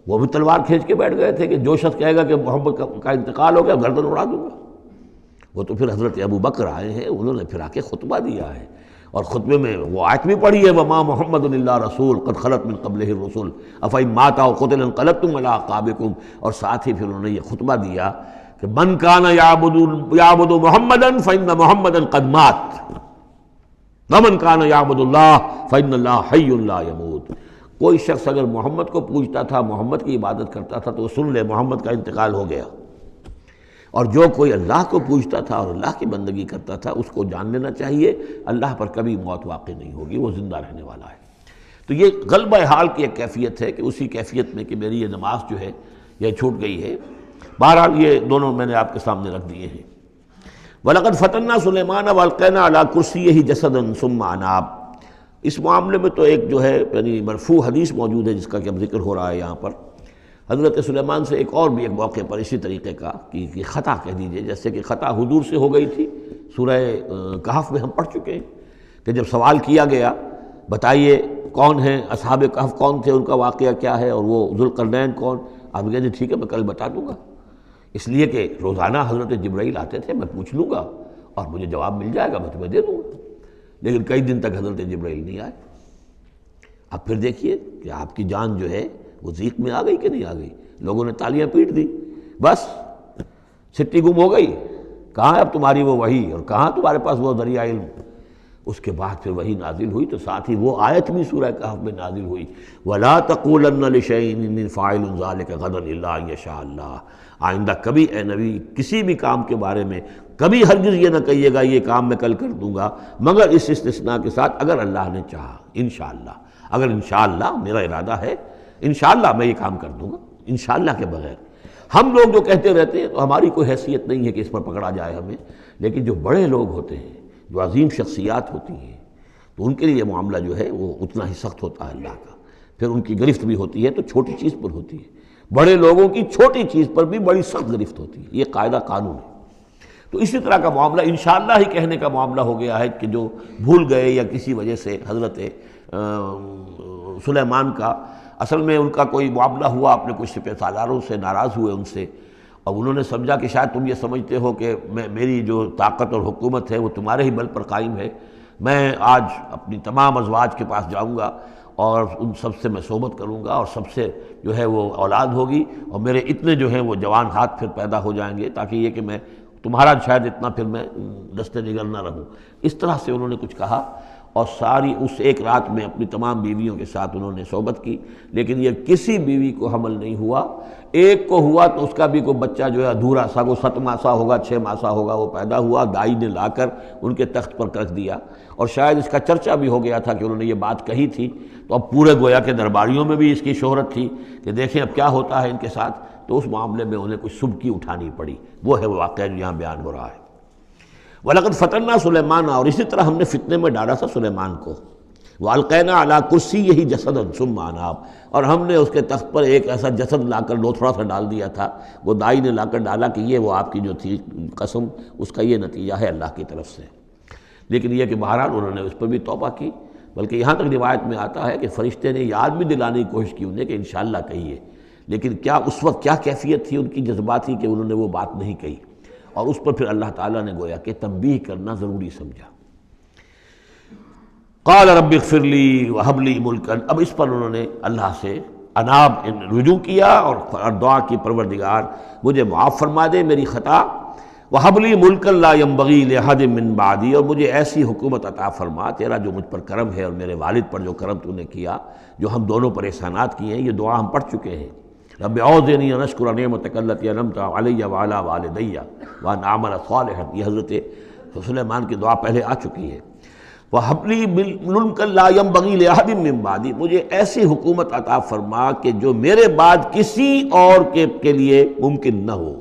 وہ بھی تلوار کھینچ کے بیٹھ گئے تھے کہ جو شخص کہے گا کہ محمد کا انتقال ہو گیا گردن اڑا دوں گا۔ وہ تو پھر حضرت ابو بکر آئے ہیں، انہوں نے پھر آ کے خطبہ دیا ہے، اور خطبے میں وہ آیت بھی پڑھی ہے وَمَا مُحَمَّدٌ إِلَّا رَسُولٌ قَدْ خَلَتْ مِن قَبْلِهِ الرُّسُلُ أَفَإِن مَاتَ أَوْ قُتِلَ انقلبتم عَلَىٰ أَعْقَابِكُمْ، اور ساتھ ہی پھر انہوں نے یہ خطبہ دیا کہ مَن كَانَ يَعْبُدُ مُحَمَّدًا فَإِنَّ مُحَمَّدًا قَدْ مَاتَ وَمَن كَانَ يَعْبُدُ اللَّهَ فَإِنَّ اللَّهَ حَيٌّ لَا يَمُوتُ۔ کوئی شخص اگر محمد کو پوجتا تھا، محمد کی عبادت کرتا تھا، تو وہ سن لے محمد کا انتقال ہو گیا، اور جو کوئی اللہ کو پوجتا تھا اور اللہ کی بندگی کرتا تھا اس کو جان لینا چاہیے اللہ پر کبھی موت واقع نہیں ہوگی، وہ زندہ رہنے والا ہے۔ تو یہ غلبہ حال کی ایک کیفیت ہے کہ اسی کیفیت میں کہ میری یہ نماز جو ہے یہ چھوٹ گئی ہے۔ بہرحال یہ دونوں میں نے آپ کے سامنے رکھ دیے ہیں۔ وَلَقَدْ فَتَنَّا سُلَيْمَانَ وَأَلْقَيْنَا عَلَىٰ كُرْسِيِّهِ جَسَدًا ثُمَّ أَنَابَ۔ اس معاملے میں تو ایک جو ہے یعنی مرفوع حدیث موجود ہے جس کا کہ اب ذکر ہو رہا ہے یہاں پر، حضرت سلیمان سے ایک اور بھی ایک موقع پر اسی طریقے کا کہ خطا کہہ دیجئے، جیسے کہ خطا حضور سے ہو گئی تھی، سورہ کہف میں ہم پڑھ چکے ہیں کہ جب سوال کیا گیا بتائیے کون ہیں اصحاب کہف، کون تھے، ان کا واقعہ کیا ہے، اور وہ ذوالقرنین کون، آپ کہتے ٹھیک ہے میں کل بتا دوں گا، اس لیے کہ روزانہ حضرت جبرائیل آتے تھے، میں پوچھ لوں گا اور مجھے جواب مل جائے گا، میں تمہیں دے دوں گا، لیکن کئی دن تک حضرت جبرائیل نہیں آئے۔ اب پھر دیکھیے کہ آپ کی جان جو ہے وہ ضیق میں آ گئی کہ نہیں آ گئی، لوگوں نے تالیاں پیٹ دی، بس چھٹی گم ہو گئی، کہاں ہے اب تمہاری وہ وحی، اور کہاں تمہارے پاس وہ ذریعہ علم۔ اس کے بعد پھر وحی نازل ہوئی تو ساتھ ہی وہ آیت بھی سورہ کہف میں نازل ہوئی وَلَا تَقُولَنَّ لِشَيْءٍ إِنِّي فَاعِلٌ ذَلِكَ غَدًا إِلَّا أَن يَشَاءَ اللَّهُ۔ آئندہ کبھی اے نبی کسی بھی کام کے بارے میں کبھی ہرگز یہ نہ کہیے گا یہ کام میں کل کر دوں گا مگر اس استثناء کے ساتھ اگر اللہ نے چاہا، انشاءاللہ، اگر انشاءاللہ میرا ارادہ ہے انشاءاللہ میں یہ کام کر دوں گا، انشاءاللہ کے بغیر۔ ہم لوگ جو کہتے رہتے ہیں تو ہماری کوئی حیثیت نہیں ہے کہ اس پر پکڑا جائے ہمیں، لیکن جو بڑے لوگ ہوتے ہیں، جو عظیم شخصیات ہوتی ہیں، تو ان کے لیے یہ معاملہ جو ہے وہ اتنا ہی سخت ہوتا ہے اللہ کا، پھر ان کی گرفت بھی ہوتی ہے تو چھوٹی چیز پر ہوتی ہے، بڑے لوگوں کی چھوٹی چیز پر بھی بڑی سخت گرفت ہوتی ہے، یہ قاعدہ قانون ہے۔ تو اسی طرح کا معاملہ انشاءاللہ ہی کہنے کا معاملہ ہو گیا ہے کہ جو بھول گئے یا کسی وجہ سے حضرت سلیمان کا اصل میں ان کا کوئی معاملہ ہوا اپنے کچھ سپہ سالاروں سے، ناراض ہوئے ان سے، اور انہوں نے سمجھا کہ شاید تم یہ سمجھتے ہو کہ میری جو طاقت اور حکومت ہے وہ تمہارے ہی بل پر قائم ہے، میں آج اپنی تمام ازواج کے پاس جاؤں گا اور ان سب سے میں صحبت کروں گا اور سب سے جو ہے وہ اولاد ہوگی، اور میرے اتنے جو ہیں وہ جوان ہاتھ پھر پیدا ہو جائیں گے تاکہ یہ کہ میں تمہارا شاید اتنا پھر میں دست نگر نہ رہوں۔ اس طرح سے انہوں نے کچھ کہا اور ساری اس ایک رات میں اپنی تمام بیویوں کے ساتھ انہوں نے صحبت کی، لیکن یہ کسی بیوی کو حمل نہیں ہوا، ایک کو ہوا تو اس کا بھی کوئی بچہ جو ہے ادھورا سا، وہ 7 ماسہ ہوگا 6 ماسہ ہوگا، وہ پیدا ہوا، دائی نے لا کر ان کے تخت پر رکھ دیا، اور شاید اس کا چرچا بھی ہو گیا تھا کہ انہوں نے یہ بات کہی تھی، تو اب پورے گویا کے درباریوں میں بھی اس کی شہرت تھی کہ دیکھیں اب کیا ہوتا ہے ان کے ساتھ، تو اس معاملے میں انہیں کچھ سبکی اٹھانی پڑی، وہ ہے وہ واقعہ جو یہاں بیان ہو رہا ہے۔ وَلَقَدْ فَتَنَّا سُلَيْمَانَ، اور اسی طرح ہم نے فتنے میں ڈالا تھا سلیمان کو، وَأَلْقَيْنَا عَلَىٰ كُرْسِيِّهِ جَسَدًا ثُمَّ أَنَابَ، اور ہم نے اس کے تخت پر ایک ایسا جسد لا کر لوتھڑا سا ڈال دیا تھا، وہ دائی نے لا کر ڈالا کہ یہ وہ آپ کی جو تھی قسم، اس کا یہ نتیجہ ہے اللہ کی طرف سے۔ لیکن یہ کہ بہرحال انہوں نے اس پر بھی توبہ کی، بلکہ یہاں تک روایت میں آتا ہے کہ فرشتے نے یاد بھی دلانے کی کوشش کی انہیں کہ انشاءاللہ کہیے، لیکن کیا اس وقت کیا کیفیت تھی ان کی جذباتی کہ انہوں نے وہ بات نہیں کہی، اور اس پر پھر اللہ تعالیٰ نے گویا کہ تنبیہ کرنا ضروری سمجھا۔ قال رب اغفر لی وہب لی ملکا، اب اس پر انہوں نے اللہ سے رجوع کیا اور دعا کی پروردگار مجھے معاف فرما دے میری خطا، وَهَبْ لِي مُلْكًا لَا يَنبَغِي لِأَحَدٍ مِّن بَعْدِي، اور مجھے ایسی حکومت عطا فرما، تیرا جو مجھ پر کرم ہے اور میرے والد پر جو کرم تو نے کیا، جو ہم دونوں پر احسانات کیے ہیں، یہ دعا ہم پڑھ چکے ہیں۔ رب اعوذنی ان اشکر نعمتک التی انعمت علی وعلی والدی وان اعمل صالحا، یہ حضرت سلیمان کی دعا پہلے آ چکی ہے۔ وَهَبْ لِي مُلْكًا لَا يَنبَغِي لِأَحَدٍ مِّن بَعْدِي، مجھے ایسی حکومت عطا فرما کہ جو میرے بعد کسی اور کے لیے ممکن نہ ہو۔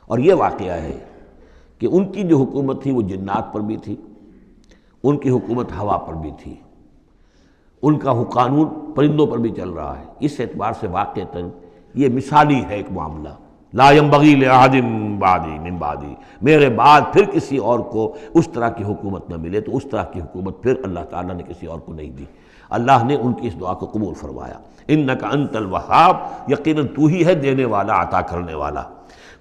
اور یہ واقعہ ہے کہ ان کی جو حکومت تھی وہ جنات پر بھی تھی، ان کی حکومت ہوا پر بھی تھی، ان کا قانون پرندوں پر بھی چل رہا ہے۔ اس اعتبار سے واقعتاً یہ مثالی ہے ایک معاملہ، لا ينبغی لأحد من بعدی، میرے بعد پھر کسی اور کو اس طرح کی حکومت نہ ملے، تو اس طرح کی حکومت پھر اللہ تعالیٰ نے کسی اور کو نہیں دی۔ اللہ نے ان کی اس دعا کو قبول فرمایا۔ انک انت الوہاب، یقیناً تو ہی ہے دینے والا، عطا کرنے والا۔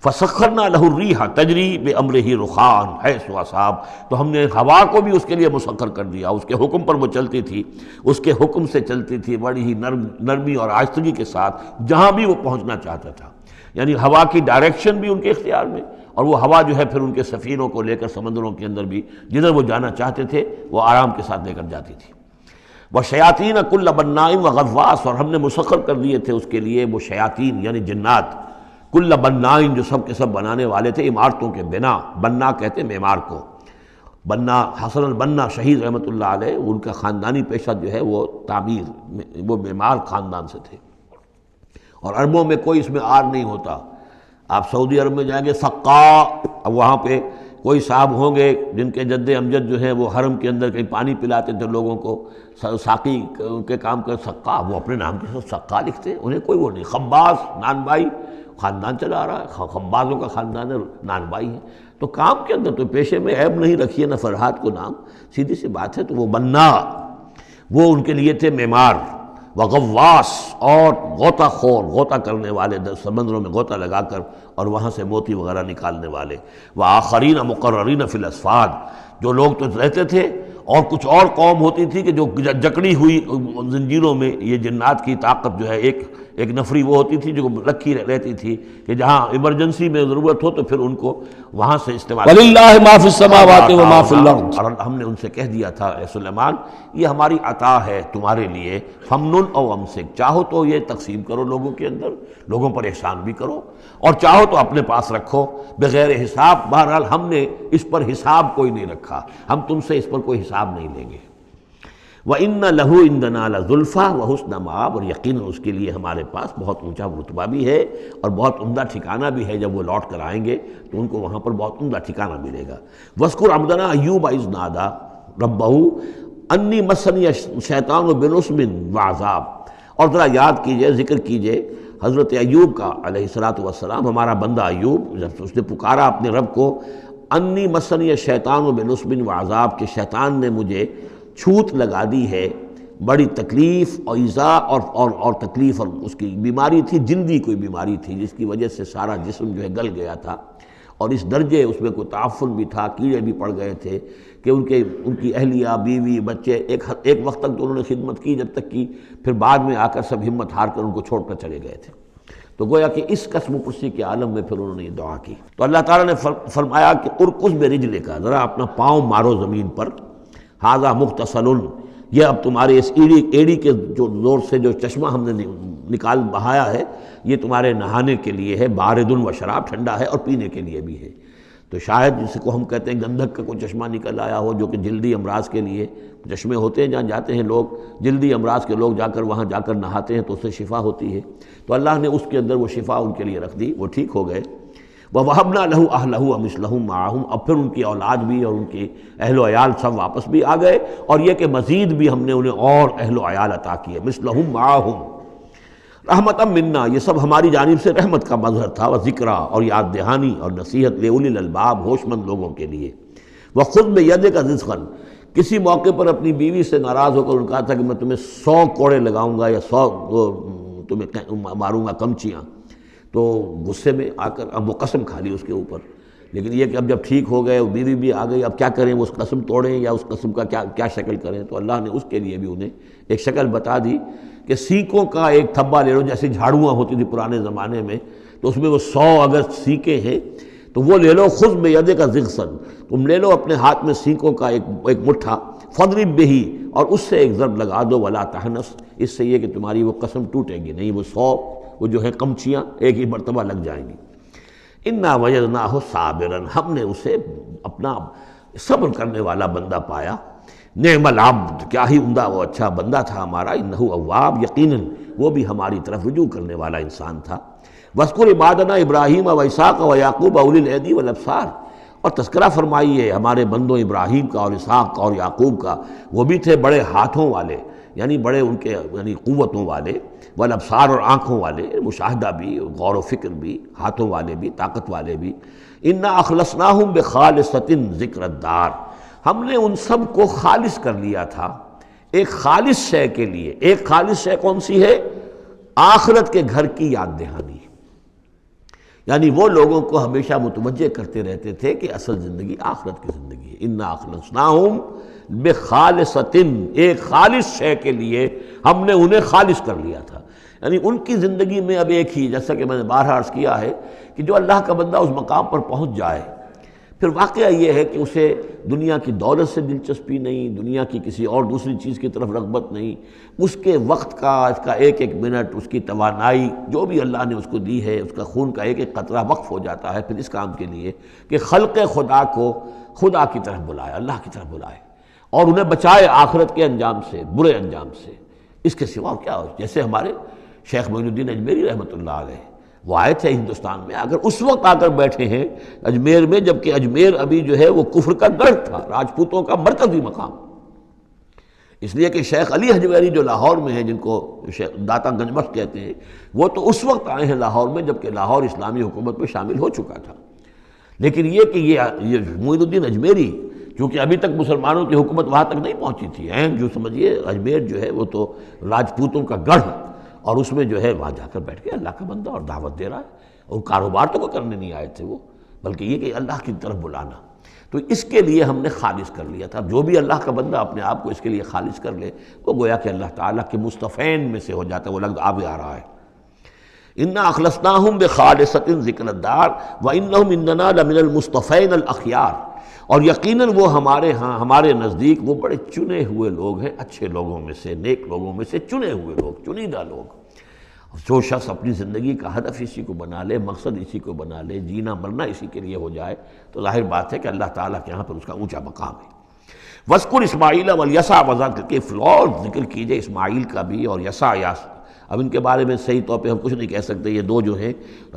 فسخرنا له الریح تجری بامرہ رخاء حیث اصاب، تو ہم نے ہوا کو بھی اس کے لیے مسخر کر دیا، اس کے حکم پر وہ چلتی تھی، اس کے حکم سے چلتی تھی، بڑی ہی نرمی اور آہستگی کے ساتھ جہاں بھی وہ پہنچنا چاہتا تھا۔ یعنی ہوا کی ڈائریکشن بھی ان کے اختیار میں، اور وہ ہوا جو ہے پھر ان کے سفینوں کو لے کر سمندروں کے اندر بھی جدھر وہ جانا چاہتے تھے وہ آرام کے ساتھ لے کر جاتی تھی۔ وَشَيَاطِينَ كُلَّ بَنَّاءٍ وَغَوَّاصٍ، اور ہم نے مسخر کر دیے تھے اس کے لیے وہ شیاطین یعنی جنات، کل بنائن جو سب کے سب بنانے والے تھے، عمارتوں کے بنا، بنا کہتے ہیں معمار کو۔ بنا حسن البنا شہید رحمۃ اللہ علیہ، ان کا خاندانی پیشہ جو ہے وہ تعمیر، وہ معمار خاندان سے تھے، اور عربوں میں کوئی اس میں آر نہیں ہوتا۔ آپ سعودی عرب میں جائیں گے سقا، اب وہاں پہ کوئی صاحب ہوں گے جن کے جد امجد جو ہے وہ حرم کے اندر کہیں پانی پلاتے تھے لوگوں کو، ساقی کے کام کر، سقا، وہ اپنے نام کے ساتھ سقا لکھتے، انہیں کوئی وہ نہیں۔ خباز نان بائی خاندان چلا رہا ہے، خبازوں کا خاندان ہے، نان بائی ہے، تو کام کے اندر تو پیشے میں عیب نہیں رکھیے نہ فرحات کو نام، سیدھی سی بات ہے۔ تو وہ بنا، وہ ان کے لیے تھے معمار، وغواص، اور غوطہ خور، غوطہ کرنے والے، سمندروں میں غوطہ لگا کر اور وہاں سے موتی وغیرہ نکالنے والے، وآخرین مقررین فی الاسفاد، جو لوگ تو رہتے تھے، اور کچھ اور قوم ہوتی تھی کہ جو جکڑی ہوئی زنجیروں میں، یہ جنات کی طاقت جو ہے ایک نفری وہ ہوتی تھی جو رکھی رہتی تھی کہ جہاں ایمرجنسی میں ضرورت ہو تو پھر ان کو وہاں سے استعمال۔ وَلِلَّهِ مَا فِي السَّمَاوَاتِ وَمَا فِي الْأَرْضِ، اور ہم نے ان سے کہہ دیا تھا اے سلیمان، یہ ہماری عطا ہے تمہارے لیے، فَمْنُنْ أَوْ أَمْسِكْ، چاہو تو یہ تقسیم کرو لوگوں کے اندر، لوگوں پر احسان بھی کرو، اور چاہو تو اپنے پاس رکھو بغیر حساب۔ بہرحال ہم نے اس پر حساب کوئی نہیں رکھا، ہم تم سے اس پر کوئی حساب نہیں لیں گے۔ وَإِنَّ لَهُ عِندَنَا لَزُلْفَىٰ وَحُسْنَ مَآبٍ، اور یقیناً اس کے لیے ہمارے پاس بہت اونچا رتبہ بھی ہے اور بہت عمدہ ٹھکانہ بھی ہے، جب وہ لوٹ کر آئیں گے تو ان کو وہاں پر بہت عمدہ ٹھکانہ ملے گا۔ وَاذْكُرْ عَبْدَنَا أَيُّوبَ إِذْ نَادَىٰ رَبَّهُ أَنِّي مَسَّنِيَ الشَّيْطَانُ بِنُصْبٍ وَعَذَابٍ، اور ذرا یاد کیجئے، ذکر کیجئے حضرت ایوب کا علیہ السلام، ہمارا بندہ ایوب، جب اس نے پکارا اپنے رب کو، انی مسنی الشیطان بنصب وعذاب، کہ شیطان نے مجھے چھوت لگا دی ہے، بڑی تکلیف اور ایذا اور تکلیف، اور اس کی بیماری تھی، جلدی کوئی بیماری تھی جس کی وجہ سے سارا جسم جو ہے گل گیا تھا، اور اس درجے اس میں کوئی تعفن بھی تھا، کیڑے بھی پڑ گئے تھے کہ ان کی اہلیہ، بیوی، بچے ایک وقت تک تو انہوں نے خدمت کی، جب تک کی پھر بعد میں آ کر سب ہمت ہار کر ان کو چھوڑ کر چلے گئے تھے۔ تو گویا کہ اس قسم و پرسی کے عالم میں پھر انہوں نے یہ دعا کی، تو اللہ تعالیٰ نے فرمایا کہ ارکض برجلک، ذرا اپنا پاؤں مارو زمین پر، ھذا مغتسل، یہ اب تمہارے اس ایڑی کے جو زور سے جو چشمہ ہم نے نکال بہایا ہے، یہ تمہارے نہانے کے لیے ہے، بارد و شراب، ٹھنڈا ہے، اور پینے کے لیے بھی ہے۔ تو شاید جس کو ہم کہتے ہیں گندھک کا کوئی چشمہ نکل آیا ہو، جو کہ جلدی امراض کے لیے چشمے ہوتے ہیں، جہاں جاتے ہیں لوگ جلدی امراض کے لوگ جا کر وہاں جا کر نہاتے ہیں تو اس سے شفا ہوتی ہے، تو اللہ نے اس کے اندر وہ شفا ان کے لیے رکھ دی، وہ ٹھیک ہو گئے۔ وَوَهَبْنَا لَهُ أَهْلَهُ وَمِثْلَهُم مَّعَهُمْ، اب پھر ان کی اولاد بھی اور ان کے اہل و عیال سب واپس بھی آ گئے، اور یہ کہ مزید بھی ہم نے انہیں اور اہل و عیال عطا کیے، مثلہم معہم، رحمتم منا، یہ سب ہماری جانب سے رحمت کا مظہر تھا، وذکریٰ، اور یاد دہانی اور نصیحت، لأولی الالباب، ہوش مند لوگوں کے لیے۔ وخذ بیدک رزقا، کسی موقع پر اپنی بیوی سے ناراض ہو کر ان کہا تھا کہ میں تمہیں 100 کوڑے لگاؤں گا یا 100 تمہیں ماروں گا کمچیاں، تو غصے میں آ کر اب وہ قسم کھا لی اس کے اوپر، لیکن یہ کہ اب جب ٹھیک ہو گئے، بیوی بھی آ گئی، اب کیا کریں، وہ اس قسم توڑیں یا اس قسم کا کیا شکل کریں، تو اللہ نے اس کے لیے بھی انہیں ایک شکل بتا دی کہ سینکوں کا ایک تھبا لے لو، جیسے جھاڑواں ہوتی تھی پرانے زمانے میں، تو اس میں وہ 100 اگر سینکیں ہیں تو وہ لے لو، خذ بیدک ضغثاً، تم لے لو اپنے ہاتھ میں سینکوں کا ایک مٹھا، فضرب بہ، اور اس سے ایک ضرب لگا دو، ولا تحنث، اس سے یہ کہ تمہاری وہ قسم ٹوٹے گی نہیں، وہ جو ہے قمچیاں ایک ہی مرتبہ لگ جائیں گی۔ انا وجدناہ صابرا، ہم نے اسے اپنا صبر کرنے والا بندہ پایا۔ نعم العبد، کیا ہی عمدہ وہ اچھا بندہ تھا ہمارا، انہ اواب، یقیناً وہ بھی ہماری طرف رجوع کرنے والا انسان تھا۔ واذکر عبادنا ابراہیم و اسحاق و یعقوب اولی الایدی والابصار، اور تذکرہ فرمائیے ہمارے بندوں ابراہیم کا اور اسحاق کا اور یعقوب کا، وہ بھی تھے بڑے ہاتھوں والے، یعنی بڑے ان کے یعنی قوتوں والے، والابصار، اور آنکھوں والے، مشاہدہ بھی، غور و فکر بھی، ہاتھوں والے بھی، طاقت والے بھی۔ انا اخلصناہم بخالصۃ ذکر الدار، ہم نے ان سب کو خالص کر لیا تھا ایک خالص شے کے لیے۔ ایک خالص شے کون سی ہے؟ آخرت کے گھر کی یاد دہانی، یعنی وہ لوگوں کو ہمیشہ متوجہ کرتے رہتے تھے کہ اصل زندگی آخرت کی زندگی ہے۔ انا اخلصناہم بخالصۃ، ایک خالص شے کے لیے ہم نے انہیں خالص کر لیا تھا، یعنی ان کی زندگی میں اب ایک ہی، جیسا کہ میں نے بارہا عرض کیا ہے کہ جو اللہ کا بندہ اس مقام پر پہنچ جائے، پھر واقعہ یہ ہے کہ اسے دنیا کی دولت سے دلچسپی نہیں، دنیا کی کسی اور دوسری چیز کی طرف رغبت نہیں، اس کے وقت کا، اس کا ایک ایک منٹ، اس کی توانائی جو بھی اللہ نے اس کو دی ہے، اس کا خون کا ایک ایک قطرہ وقف ہو جاتا ہے پھر اس کام کے لیے کہ خلق خدا کو خدا کی طرف بلائے، اللہ کی طرف بلائے، اور انہیں بچائے آخرت کے انجام سے، برے انجام سے۔ اس کے سوا کیا ہو؟ جیسے ہمارے شیخ معین الدین اجمیری رحمۃ اللہ علیہ، وہ آئے تھے ہندوستان میں، اگر اس وقت آ کر بیٹھے ہیں اجمیر میں، جبکہ اجمیر ابھی جو ہے وہ کفر کا گڑھ تھا، راجپوتوں کا مرکزی مقام، اس لیے کہ شیخ علی حجویری جو لاہور میں ہیں، جن کو داتا گنج بخش کہتے ہیں، وہ تو اس وقت آئے ہیں لاہور میں جبکہ لاہور اسلامی حکومت میں شامل ہو چکا تھا۔ لیکن یہ کہ یہ معین الدین اجمیری، چونکہ ابھی تک مسلمانوں کی حکومت وہاں تک نہیں پہنچی تھی، جو سمجھیے اجمیر جو ہے وہ تو راجپوتوں کا گڑھ، اور اس میں جو ہے وہاں جا کر بیٹھ کے اللہ کا بندہ اور دعوت دے رہا ہے، اور کاروبار تو کوئی کرنے نہیں آئے تھے وہ، بلکہ یہ کہ اللہ کی طرف بلانا۔ تو اس کے لیے ہم نے خالص کر لیا تھا۔ جو بھی اللہ کا بندہ اپنے آپ کو اس کے لیے خالص کر لے، وہ گویا کہ اللہ تعالیٰ کے مصطفین میں سے ہو جاتا ہے، وہ لفظ آگے آ رہا ہے۔ انا اخلصناہم بخالصۃ ذکر الدار وانہم عندنا لمن المصطفین الاخیار، اور یقیناً وہ ہمارے ہاں، ہمارے نزدیک وہ بڑے چنے ہوئے لوگ ہیں، اچھے لوگوں میں سے، نیک لوگوں میں سے چنے ہوئے لوگ، چنیدہ لوگ۔ جو شخص اپنی زندگی کا ہدف اسی کو بنا لے، مقصد اسی کو بنا لے، جینا مرنا اسی کے لیے ہو جائے، تو ظاہر بات ہے کہ اللہ تعالیٰ کے یہاں پر اس کا اونچا مقام ہے۔ وَاذْكُرْ اسماعیل والیسع وذا کے فلور ذکر کیجئے اسماعیل کا بھی اور یسع۔ اب ان کے بارے میں صحیح طور پہ ہم کچھ نہیں کہہ سکتے، یہ دو جو ہیں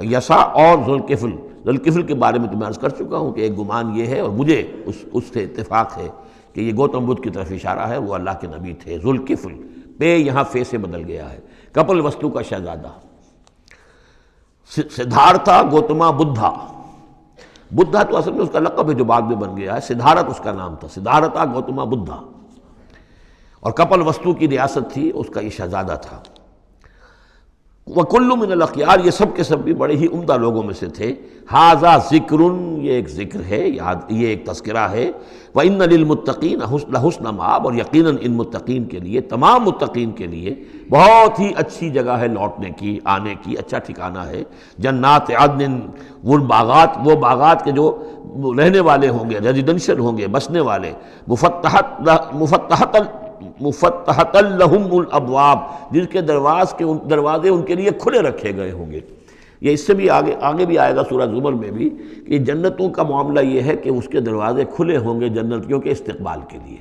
یسع اور ذوالکفل کے بارے میں تو میں عرض کر چکا ہوں کہ ایک گمان یہ ہے، اور مجھے اس سے اتفاق ہے کہ یہ گوتم بدھ کی طرف اشارہ ہے، وہ اللہ کے نبی تھے۔ ذوالکفل، پے یہاں فے سے بدل گیا ہے، کپل وستو کا شہزادہ، سدھارتھا گوتما بدھا۔ بدھا تو اصل میں اس کا لقب ہے جو بعد میں بن گیا ہے، سدھارتھ اس کا نام تھا، سدھارتھا گوتما بدھا، اور کپل وستو کی ریاست تھی، اس کا یہ شہزادہ تھا۔ وَكُلُّ مِنَ الْأَخْيَارِ، یہ سب کے سب بھی بڑے ہی عمدہ لوگوں میں سے تھے۔ هَذَا ذِكْرٌ، یہ ایک ذکر ہے، یہ ایک تذکرہ ہے۔ وَإِنَّ لِلْمُتَّقِينَ لَحُسْنَ مآب، اور یقیناً ان متقین کے لیے، تمام متقین کے لیے بہت ہی اچھی جگہ ہے لوٹنے کی، آنے کی، اچھا ٹھکانہ ہے۔ جنات عدن، وہ باغات کے جو رہنے والے ہوں گے، ریزیڈنشل ہوں گے، بسنے والے، مفتحۃ لہم الابواب، جن کے دروازے ان کے لیے کھلے رکھے گئے ہوں گے۔ یہ اس سے بھی آگے بھی آئے گا سورہ زمر میں بھی کہ جنتوں کا معاملہ یہ ہے کہ اس کے دروازے کھلے ہوں گے جنتیوں کے استقبال کے لیے،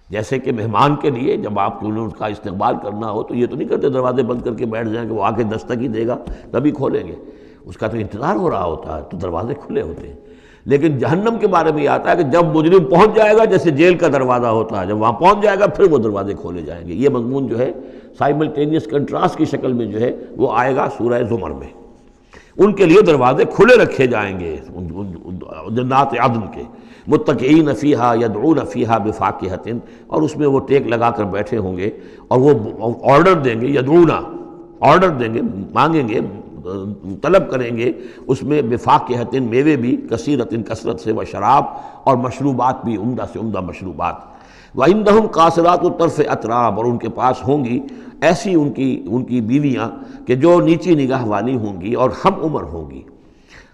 جیسے کہ مہمان کے لیے جب آپ کو ان کا استقبال کرنا ہو تو یہ تو نہیں کرتے دروازے بند کر کے بیٹھ جائیں کہ وہ آ کے دستک ہی دے گا تبھی کھولیں گے، اس کا تو انتظار ہو رہا ہوتا ہے، تو دروازے کھلے ہوتے ہیں۔ لیکن جہنم کے بارے میں یہ آتا ہے کہ جب مجرم پہنچ جائے گا، جیسے جیل کا دروازہ ہوتا ہے، جب وہاں پہنچ جائے گا پھر وہ دروازے کھولے جائیں گے۔ یہ مضمون جو ہے سائملٹینیس کنٹراسٹ کی شکل میں جو ہے وہ آئے گا سورہ زمر میں۔ ان کے لیے دروازے کھلے رکھے جائیں گے جنات عدن کے، متکئین فیہا یدعون فیہا بفاکہۃ، اور اس میں وہ ٹیک لگا کر بیٹھے ہوں گے اور وہ آرڈر دیں گے، یدعون آرڈر دیں گے، مانگیں گے، طلب کریں گے اس میں بفاکہۃ، میوے بھی، کثیرۃ کثرت سے، و شراب، اور مشروبات بھی، عمدہ سے عمدہ مشروبات۔ وعندہم قاصرات الطرف اتراب، اور ان کے پاس ہوں گی ایسی ان کی بیویاں کہ جو نیچی نگاہ والی ہوں گی اور ہم عمر ہوں گی۔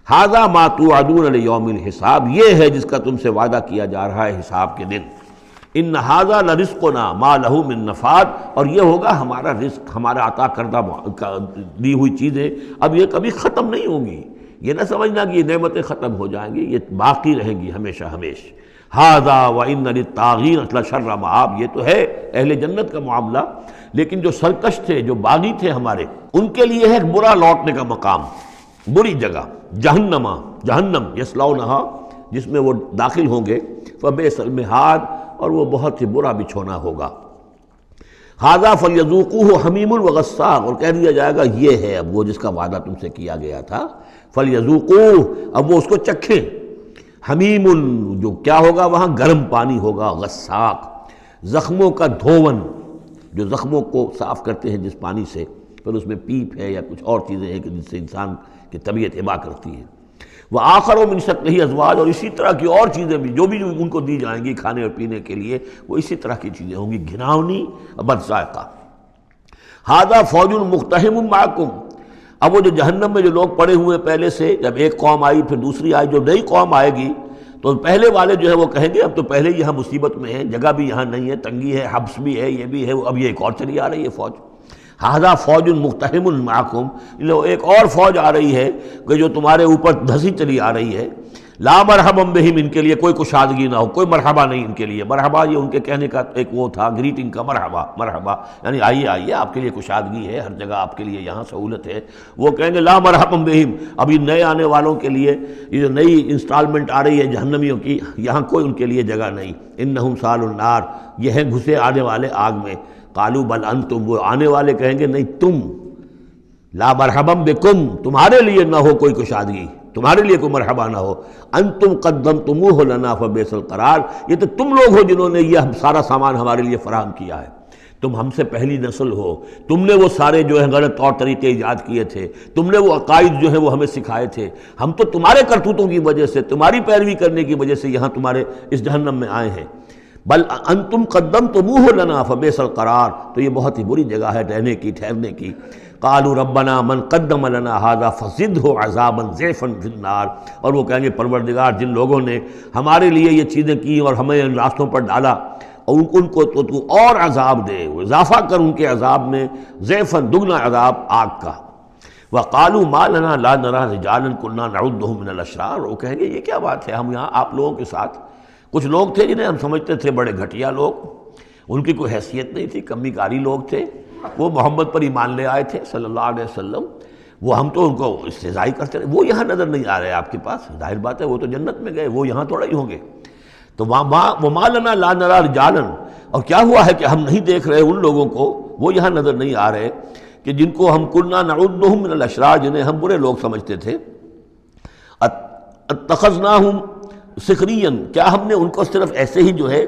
ھذا ما توعدون لیوم الحساب، یہ ہے جس کا تم سے وعدہ کیا جا رہا ہے حساب کے دن. ان ھذا لرزقنا ما لہ من نفاد، اور یہ ہوگا ہمارا رزق، ہمارا عطا کردہ دی ہوئی چیزیں اب یہ کبھی ختم نہیں ہوں گی. یہ نہ سمجھنا کہ یہ نعمتیں ختم ہو جائیں گی، یہ باقی رہیں گی ہمیشہ ہمیشہ. ھذا وان للطاغین لشر مآب، یہ تو ہے اہل جنت کا معاملہ، لیکن جو سرکش تھے، جو باغی تھے ہمارے، ان کے لیے ہے ایک برا لوٹنے کا مقام، بری جگہ، جہنم یصلونھا، جس میں وہ داخل ہوں گے. فبئس المہاد، اور وہ بہت ہی برا بچھونا ہوگا. ھذا فلیذوقوہ حمیم وغساق، اور کہہ دیا جائے گا یہ ہے اب وہ جس کا وعدہ تم سے کیا گیا تھا. فلیذوقوہ، اب وہ اس کو چکھیں. حمیم، جو کیا ہوگا وہاں گرم پانی ہوگا. غساق، زخموں کا دھون، جو زخموں کو صاف کرتے ہیں جس پانی سے، پھر اس میں پیپ ہے یا کچھ اور چیزیں ہیں کہ جس سے انسان کی طبیعت ہبا کرتی ہے. وآخر من شکلہ ازواج، اور اسی طرح کی اور چیزیں بھی جو ان کو دی جائیں گی کھانے اور پینے کے لیے، وہ اسی طرح کی چیزیں ہوں گی، گھناؤنی اور بد ذائقہ. ھذا فوج مقتحم معکم، اب وہ جو جہنم میں جو لوگ پڑے ہوئے پہلے سے، جب ایک قوم آئی پھر دوسری آئی، جو نئی قوم آئے گی تو پہلے والے جو ہے وہ کہیں گے اب تو پہلے یہاں مصیبت میں ہیں، جگہ بھی یہاں نہیں ہے، تنگی ہے، حبس بھی ہے، یہ بھی ہے، اب یہ ایک اور چلی آ رہی ہے فوج. ھذا فوج مقتحم معکم، ایک اور فوج آ رہی ہے کہ جو تمہارے اوپر دھسی چلی آ رہی ہے. لا مرحبا بہم، ان کے لیے کوئی کشادگی نہ ہو، کوئی مرحبا نہیں ان کے لیے. مرحبا یہ ان کے کہنے کا ایک وہ تھا، گریٹنگ کا، مرحبا یعنی آئیے آئیے، آپ کے لیے کشادگی ہے، ہر جگہ آپ کے لیے یہاں سہولت ہے. وہ کہیں گے لا مرحبا بہم، اب یہ نئے آنے والوں کے لیے یہ جو نئی انسٹالمنٹ آ رہی ہے جہنمیوں کی، یہاں کوئی ان کے لیے جگہ نہیں. انہم صالوا النار، یہ ہیں گھسے آنے والے آگ میں. قالوا بل انتم، وہ آنے والے کہیں گے نہیں تم. لا مرحبا بکم، تمہارے لیے نہ ہو کوئی کشادگی، تمہارے لیے کوئی مرحبا نہ ہو. انتم قدمتموہ لنا فبئس القرار، یہ تو تم لوگ ہو جنہوں نے یہ سارا سامان ہمارے لیے فراہم کیا ہے. تم ہم سے پہلی نسل ہو، تم نے وہ سارے جو ہے غلط طور طریقے ایجاد کیے تھے، تم نے وہ عقائد جو ہے وہ ہمیں سکھائے تھے. ہم تو تمہارے کرتوتوں کی وجہ سے، تمہاری پیروی کرنے کی وجہ سے یہاں تمہارے اس جہنم میں آئے ہیں. بل انتم قدمتموہ لنا فبئس القرار، تو یہ بہت ہی بری جگہ ہے رہنے کی، ٹھہرنے کی. قالوا ربنا من قدم لنا هذا فزده عذابا ضعفا في النار، اور وہ کہیں گے پروردگار جن لوگوں نے ہمارے لیے یہ چیزیں کی اور ہمیں ان راستوں پر ڈالا، اور ان کو تو اور عذاب دے، اضافہ کر ان کے عذاب میں، ضعفا، دگنا عذاب آگ کا. وقالوا ما لنا لا نرى رجالا كنا نعدهم من الاشرار، وہ کہیں گے یہ کیا بات ہے، ہم یہاں آپ لوگوں کے ساتھ کچھ لوگ تھے جنہیں ہم سمجھتے تھے بڑے گھٹیا لوگ، ان کی کوئی حیثیت نہیں تھی، کمی کاری لوگ تھے، وہ محمد پر ایمان لے آئے تھے صلی اللہ علیہ وسلم، وہ ہم تو ان کو استہزائی کرتے رہے. وہ یہاں نظر نہیں آ رہے آپ کے پاس، ظاہر بات ہے وہ تو جنت میں گئے، وہ یہاں تھوڑا ہی ہوں گے. تو وما لنا لا نرى رجالا، اور کیا ہوا ہے کہ ہم نہیں دیکھ رہے ان لوگوں کو، وہ یہاں نظر نہیں آ رہے کہ جن کو ہم كنا نعدهم من الاشرار، جنہیں ہم برے لوگ سمجھتے تھے. اتخذناہم سخریا، کیا ہم نے ان کو صرف ایسے ہی جو ہے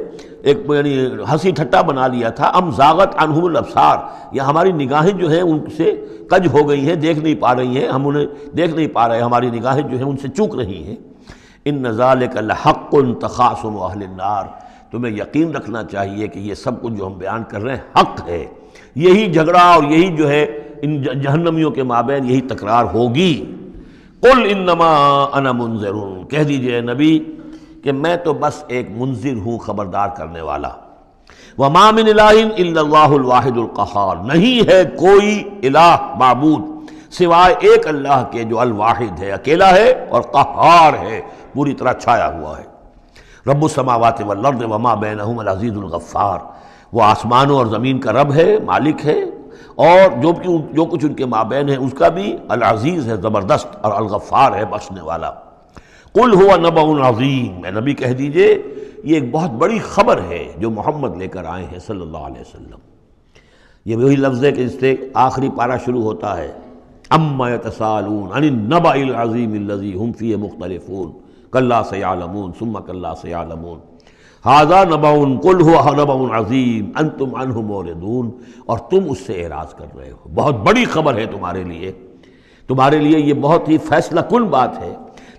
ایک یعنی ہنسی ٹھٹا بنا لیا تھا. ام زاغت عنہم الابصار، یا ہماری نگاہیں جو ہیں ان سے کج ہو گئی ہیں، دیکھ نہیں پا رہی ہیں، ہم انہیں دیکھ نہیں پا رہے، ہماری نگاہیں جو ہیں ان سے چوک رہی ہیں. ان ذالک لحق تخاصم اہل النار، تمہیں یقین رکھنا چاہیے کہ یہ سب کچھ جو ہم بیان کر رہے ہیں حق ہے. یہی جھگڑا اور یہی جو ہے ان جہنمیوں کے مابین یہی تکرار ہوگی. قل انما انا منذر، کہہ دیجئے نبی کہ میں تو بس ایک منذر ہوں، خبردار کرنے والا. وما من الہ الا اللہ الواحد القہار، نہیں ہے کوئی الہ معبود سوائے ایک اللہ کے جو الواحد ہے، اکیلا ہے اور قہار ہے، پوری طرح چھایا ہوا ہے. رب السماوات والارض وما بینہما العزیز الغفار، وہ آسمانوں اور زمین کا رب ہے، مالک ہے، اور جو کچھ ان کے مابین ہے اس کا بھی العزیز ہے، زبردست، اور الغفار ہے، بخشنے والا. قل هو نبأ عظیم، میں نبی کہہ دیجئے یہ ایک بہت بڑی خبر ہے جو محمد لے کر آئے ہیں صلی اللہ علیہ وسلم. یہ وہی لفظ ہے کہ اس سے آخری پارہ شروع ہوتا ہے، اما یتساءلون عن النبأ العظیم الذی هم فیہ مختلفون کلا سیعلمون ثم کلا سیعلمون ھذا نبأ قل هو نبأ عظیم انتم عنہ معرضون، اور تم اس سے اعراض کر رہے ہو. بہت بڑی خبر ہے تمہارے لیے یہ بہت ہی فیصلہ کن بات ہے،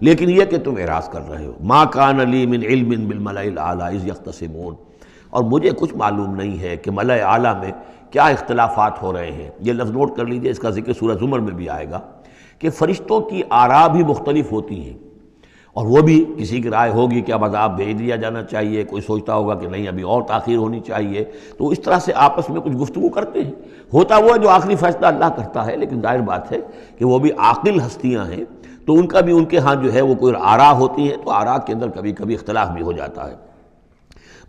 لیکن یہ کہ تم اعراض کر رہے ہو. ما کان لی من علم بالملأ الاعلی اذ یختصمون، اور مجھے کچھ معلوم نہیں ہے کہ ملأ اعلیٰ میں کیا اختلافات ہو رہے ہیں۔ یہ لفظ نوٹ کر لیجئے، اس کا ذکر سورہ زمر میں بھی آئے گا کہ فرشتوں کی آراء بھی مختلف ہوتی ہیں، اور وہ بھی کسی کی رائے ہوگی کہ اب عذاب بھیج دیا جانا چاہیے، کوئی سوچتا ہوگا کہ نہیں ابھی اور تاخیر ہونی چاہیے، تو اس طرح سے آپس میں کچھ گفتگو کرتے ہیں۔ ہوتا وہ ہے جو آخری فیصلہ اللہ کرتا ہے، لیکن ظاہر بات ہے کہ وہ بھی عاقل ہستیاں ہیں، تو ان کا بھی ان کے ہاں جو ہے وہ کوئی آراء ہوتی ہیں، تو آراء کے اندر کبھی کبھی اختلاف بھی ہو جاتا ہے۔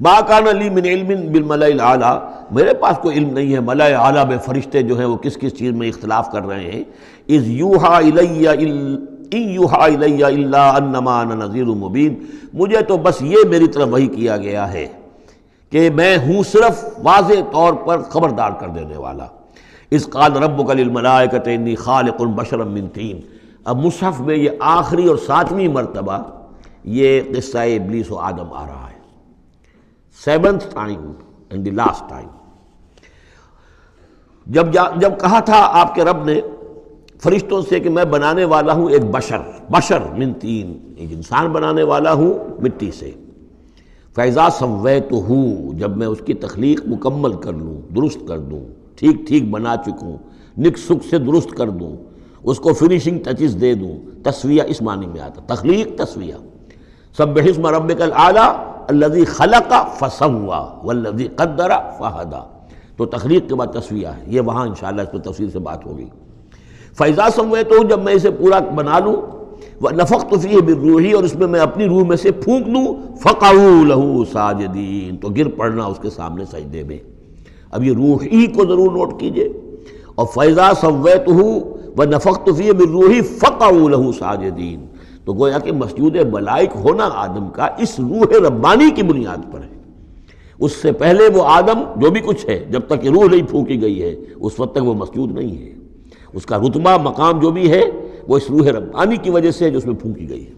ما کان لی من علم بالملأ الاعلیٰ، میرے پاس کوئی علم نہیں ہے ملأ اعلیٰ میں فرشتے جو ہیں وہ کس کس چیز میں اختلاف کر رہے ہیں۔ اذ یوحیٰ الی ان یوحیٰ الی الا انما انا نذیر مبین، مجھے تو بس یہ میری طرف وحی کیا گیا ہے کہ میں ہوں صرف واضح طور پر خبردار کر دینے والا۔ اذ قال ربک للملائکۃ انی خالق بشرا من طین، اب مصحف میں یہ آخری اور 7ویں مرتبہ یہ قصہ ابلیس و آدم آ رہا ہے، 7th time and the last time۔ جب کہا تھا آپ کے رب نے فرشتوں سے کہ میں بنانے والا ہوں ایک بشر من طین، ایک انسان بنانے والا ہوں مٹی سے، فَإِذَا سَوَّيْتُهُ، جب میں اس کی تخلیق مکمل کر لوں، درست کر دوں، ٹھیک بنا چکوں، نک سک سے درست کر دوں، اس کو فنیشنگ ٹچز دے دوں۔ تسویہ اس معنی میں آتا، تخلیق تسویہ۔ سبح اسم ربک الاعلیٰ الذی خلق فسویٰ والذی قدر فہدیٰ، تو تخلیق کے بعد تسویہ ہے، یہ وہاں انشاءاللہ اس پر تفصیل سے بات ہوگی۔ فَإِذَا سَوَّيْتُهُ، جب میں اسے پورا بنا لوں، وَنَفَخْتُ فِيهِ مِن رُوحِی، اور اس میں میں اپنی روح میں سے پھونک دوں، فَقَعُوا لَهُ سَاجِدِینَ، تو گر پڑنا اس کے سامنے سجدے میں۔ اب یہ روحی کو ضرور نوٹ کیجئے، اور فَإِذَا سَوَّيْتُهُ وَنَفَخْتُ فِيهِ مِن رُوحِی فَقَعُوا لَهُ سَاجِدِینَ، تو گویا کہ مسجود ملائک ہونا آدم کا اس روح ربانی کی بنیاد پر ہے۔ اس سے پہلے وہ آدم جو بھی کچھ ہے، جب تک کہ روح نہیں پھونکی گئی ہے اس وقت تک وہ مسجود نہیں ہے۔ اس کا رتبہ مقام جو بھی ہے وہ اس روح ربانی کی وجہ سے ہے جو اس میں پھونکی گئی ہے۔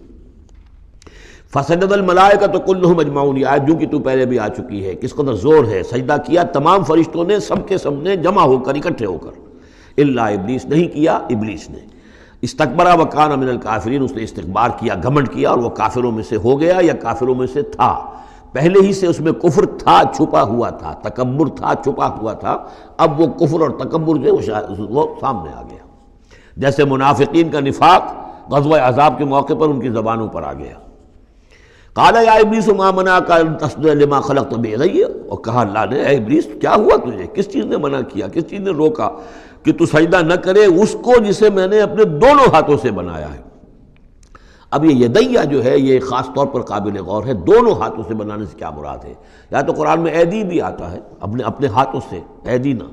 فسجد الملائکۃ کلھم اجمعون، یہ آیت جو کہ تو پہلے بھی آ چکی ہے، کس قدر زور ہے، سجدہ کیا تمام فرشتوں نے، سب کے سب نے جمع ہو کر، اکٹھے ہو کر، الا ابلیس، نہیں کیا ابلیس نے۔ استکبر وکان من الکافرین، اس نے استکبار کیا، گھمنڈ کیا، اور وہ کافروں میں سے ہو گیا یا کافروں میں سے تھا، پہلے ہی سے اس میں کفر تھا، چھپا ہوا تھا، تکبر تھا، چھپا ہوا تھا، اب وہ کفر اور تکبر جو وہ سامنے آ گیا، جیسے منافقین کا نفاق غزوہ احزاب کے موقع پر ان کی زبانوں پر آ گیا۔ قال یا ابلیس ما منعک ان تسجد لما خلقت بیدی، اور کہا اللہ نے اے ابلیس کیا ہوا تجھے، کس چیز نے منع کیا، کس چیز نے روکا کہ تو سجدہ نہ کرے اس کو جسے میں نے اپنے دونوں ہاتھوں سے بنایا ہے۔ اب یہ یدیہ جو ہے یہ خاص طور پر قابل غور ہے، دونوں ہاتھوں سے بنانے سے کیا مراد ہے؟ یا تو قرآن میں ایدی بھی آتا ہے، اپنے ہاتھوں سے، ایدی نہ،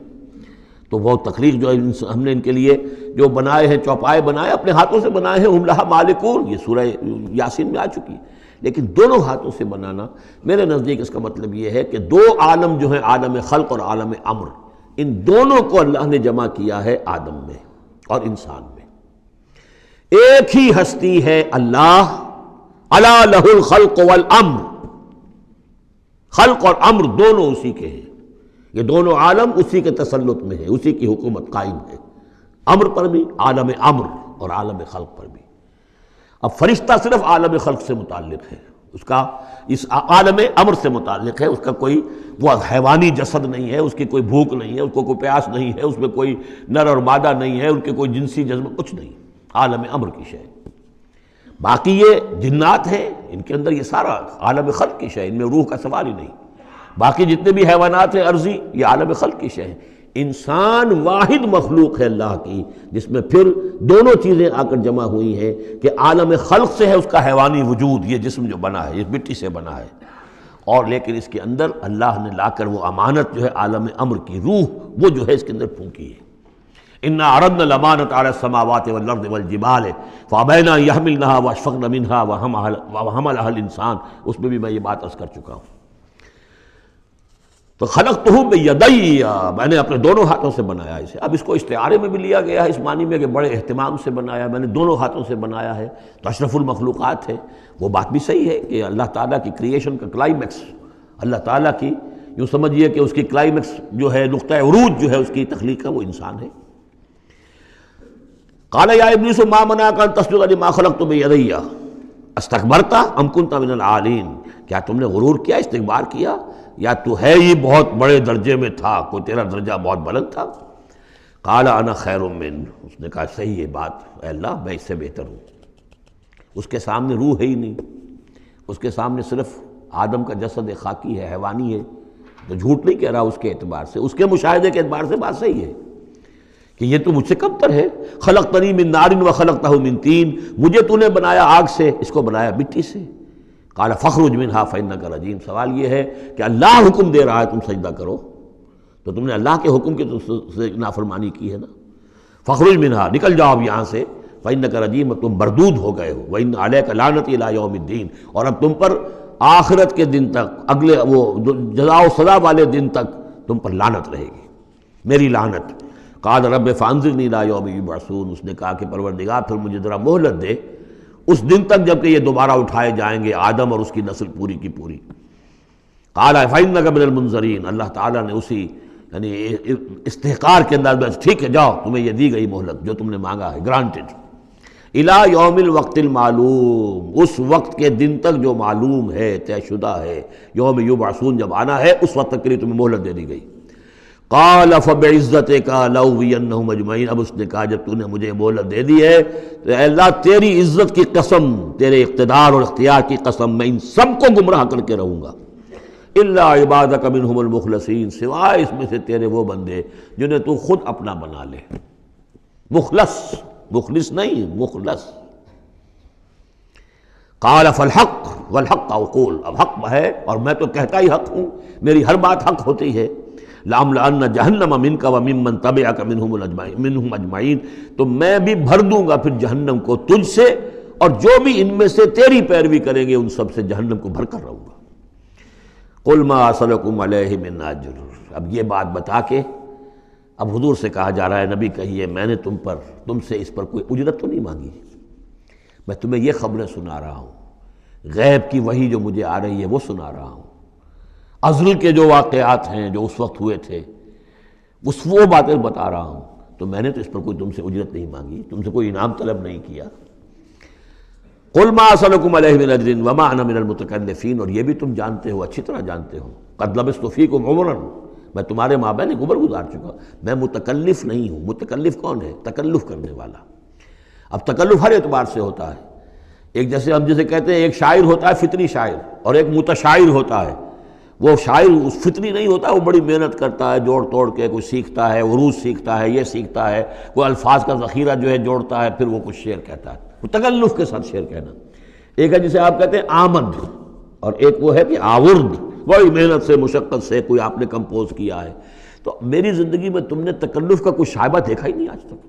تو وہ تخلیق جو ہم نے ان کے لیے جو بنائے ہیں، چوپائے بنائے، اپنے ہاتھوں سے بنائے ہیں، ہم لہا مالکون، یہ سورہ یاسین میں آ چکی ہے، لیکن دونوں ہاتھوں سے بنانا میرے نزدیک اس کا مطلب یہ ہے کہ دو عالم جو ہیں، عالم خلق اور عالم امر، ان دونوں کو اللہ نے جمع کیا ہے آدم میں اور انسان میں۔ ایک ہی ہستی ہے اللہ، الا لہ الخلق والامر، خلق اور امر دونوں اسی کے ہیں، یہ دونوں عالم اسی کے تسلط میں ہے، اسی کی حکومت قائم ہے، امر پر بھی، عالم امر اور عالم خلق پر بھی۔ اب فرشتہ صرف عالم خلق سے متعلق ہے، اس کا اس عالم امر سے متعلق ہے، اس کا کوئی وہ حیوانی جسد نہیں ہے، اس کی کوئی بھوک نہیں ہے، اس کو کوئی پیاس نہیں ہے، اس میں کوئی نر اور مادہ نہیں ہے، ان کے کوئی جنسی جذبہ کچھ نہیں، عالم امر کی شے۔ باقی یہ جنات ہیں، ان کے اندر یہ سارا عالم خلق کی شے، ان میں روح کا سوال ہی نہیں۔ باقی جتنے بھی حیوانات ہیں ارضی، یہ عالم خلق کی شے ہیں۔ انسان واحد مخلوق ہے اللہ کی، جس میں پھر دونوں چیزیں آ کر جمع ہوئی ہیں کہ عالم خلق سے ہے اس کا حیوانی وجود، یہ جسم جو بنا ہے، یہ مٹی سے بنا ہے، اور لیکن اس کے اندر اللہ نے لا کر وہ امانت جو ہے عالم امر کی روح، وہ جو ہے اس کے اندر پھونکی ہے۔ انا عرضنا الامانۃ علی السماوات والارض والجبال فابین ان یحملنها واشفقن منها وحملها الانسان، اس میں بھی میں یہ بات عرض کر چکا ہوں۔ تو خلقتہ بیدی، میں نے اپنے دونوں ہاتھوں سے بنایا اسے۔ اب اس کو استعارے میں بھی لیا گیا ہے، اس معنی میں کہ بڑے اہتمام سے بنایا، میں نے دونوں ہاتھوں سے بنایا ہے، تو اشرف المخلوقات ہے۔ وہ بات بھی صحیح ہے کہ اللہ تعالیٰ کی کریشن کا کلائمیکس، اللہ تعالیٰ کی یوں سمجھیے کہ اس کی کلائمیکس جو ہے، نقطہ عروج جو ہے اس کی تخلیق کا، وہ انسان ہے۔ قال یا ابلیس ما منعک ان تسجد لما خلقت بیدی استکبرت ام کنت من العالین، کیا تم نے غرور کیا، استکبار کیا یا تو ہے ہی بہت بڑے درجے میں تھا، کوئی تیرا درجہ بہت بلند تھا؟ قال انا خیر من، اس نے کہا صحیح ہے بات، اے اللہ میں اس سے بہتر ہوں۔ اس کے سامنے روح ہے ہی نہیں، اس کے سامنے صرف آدم کا جسد خاکی ہے، حیوانی ہے، تو جھوٹ نہیں کہہ رہا اس کے اعتبار سے، اس کے مشاہدے کے اعتبار سے بات صحیح ہے کہ یہ تو مجھ سے کمتر ہے۔ خلقتنی من نار وخلقتہ من طین، مجھے تو نے بنایا آگ سے، اس کو بنایا مٹی سے۔ قال فاخرج منہا فانک رجیم، سوال یہ ہے کہ اللہ حکم دے رہا ہے تم سجدہ کرو، تو تم نے اللہ کے حکم کی سے نافرمانی کی ہے نا۔ فاخرج منہا، نکل جاؤ اب یہاں سے، فانک رجیم، تم مردود ہو گئے ہو، وان علیک لعنتی الی یوم الدین، اور اب تم پر آخرت کے دن تک، اگلے وہ جزا و سزا والے دن تک تم پر لعنت رہے گی، میری لعنت۔ قال رب فانظرنی الی یوم یبعثون، اس نے کہا کہ پروردگار پھر مجھے ذرا مہلت دے اس دن تک جب کہ یہ دوبارہ اٹھائے جائیں گے، آدم اور اس کی نسل پوری کی پوری۔ قال فانک من المنظرین، اللہ تعالیٰ نے اسی یعنی استحقار کے انداز میں ٹھیک ہے جاؤ، تمہیں یہ دی گئی مہلت جو تم نے مانگا ہے، گرانٹڈ۔ الی یوم الوقت المعلوم، اس وقت کے دن تک جو معلوم ہے، طے شدہ ہے، یوم یبعثون جب آنا ہے اس وقت تک کے لیے تمہیں مہلت دے دی گئی۔ قال فبعزتک لأغوینہم اجمعین، اب اس نے کہا جب تو نے مجھے مہلت دے دی ہے تو اے اللہ تیری عزت کی قسم، تیرے اقتدار اور اختیار کی قسم، میں ان سب کو گمراہ کر کے رہوں گا، الا عبادک منہم المخلصین، سوائے اس میں سے تیرے وہ بندے جنہیں تو خود اپنا بنا لے۔ مخلص، مخلص نہیں، مخلص۔ قال فالحق والحق اقول، اب حق ہے اور میں تو کہتا ہی حق ہوں، میری ہر بات حق ہوتی ہے۔ لَأَمْلَأَنَّ جَهَنَّمَ مِنْكَ وَمِمَّنْ تَبِعَكَ مِنْهُمْ أَجْمَعِينَ، تو میں بھی بھر دوں گا پھر جہنم کو تجھ سے، اور جو بھی ان میں سے تیری پیروی کریں گے ان سب سے جہنم کو بھر کر رہوں گا۔ قُلْ مَا أَسْأَلُكُمْ عَلَيْهِ مِنْ أَجْرٍ، اب یہ بات بتا کے اب حضور سے کہا جا رہا ہے نبی کہیے میں نے تم سے اس پر کوئی اجرت تو نہیں مانگی، میں تمہیں یہ خبریں سنا رہا ہوں، غیب کی وحی جو مجھے آ رہی ہے وہ سنا رہا ہوں، ازل کے جو واقعات ہیں جو اس وقت ہوئے تھے وہ باتیں بتا رہا ہوں، تو میں نے تو اس پر کوئی تم سے اجرت نہیں مانگی، تم سے کوئی انعام طلب نہیں کیا۔ قُلْ مَا أَسْأَلُكُمْ عَلَيْهِ مِنْ أَجْرٍ وَمَا أَنَا مِنَ الْمُتَكَلِّفِينَ، اور یہ بھی تم جانتے ہو، اچھی طرح جانتے ہو، قَدْ لَبِثْتُ فِيكُمْ عُمُرًا، میں تمہارے مابین ایک عمر گزار چکا، میں متکلف نہیں ہوں۔ متکلف کون ہے؟ تکلف کرنے والا۔ اب تکلف ہر اعتبار سے ہوتا ہے، ایک جیسے ہم جسے کہتے ہیں ایک شاعر ہوتا ہے فطری شاعر، اور ایک متشاعر ہوتا ہے۔ وہ شاعر فطری نہیں ہوتا، وہ بڑی محنت کرتا ہے، جوڑ توڑ کے کوئی سیکھتا ہے، عروض سیکھتا ہے، یہ سیکھتا ہے، کوئی الفاظ کا ذخیرہ جو ہے جوڑتا ہے، پھر وہ کچھ شعر کہتا ہے، وہ تکلف کے ساتھ شعر کہنا۔ ایک ہے جسے آپ کہتے ہیں آمد، اور ایک وہ ہے کہ آورد، بڑی محنت سے مشقت سے کوئی آپ نے کمپوز کیا ہے۔ تو میری زندگی میں تم نے تکلف کا کوئی شائبہ دیکھا ہی نہیں آج تک،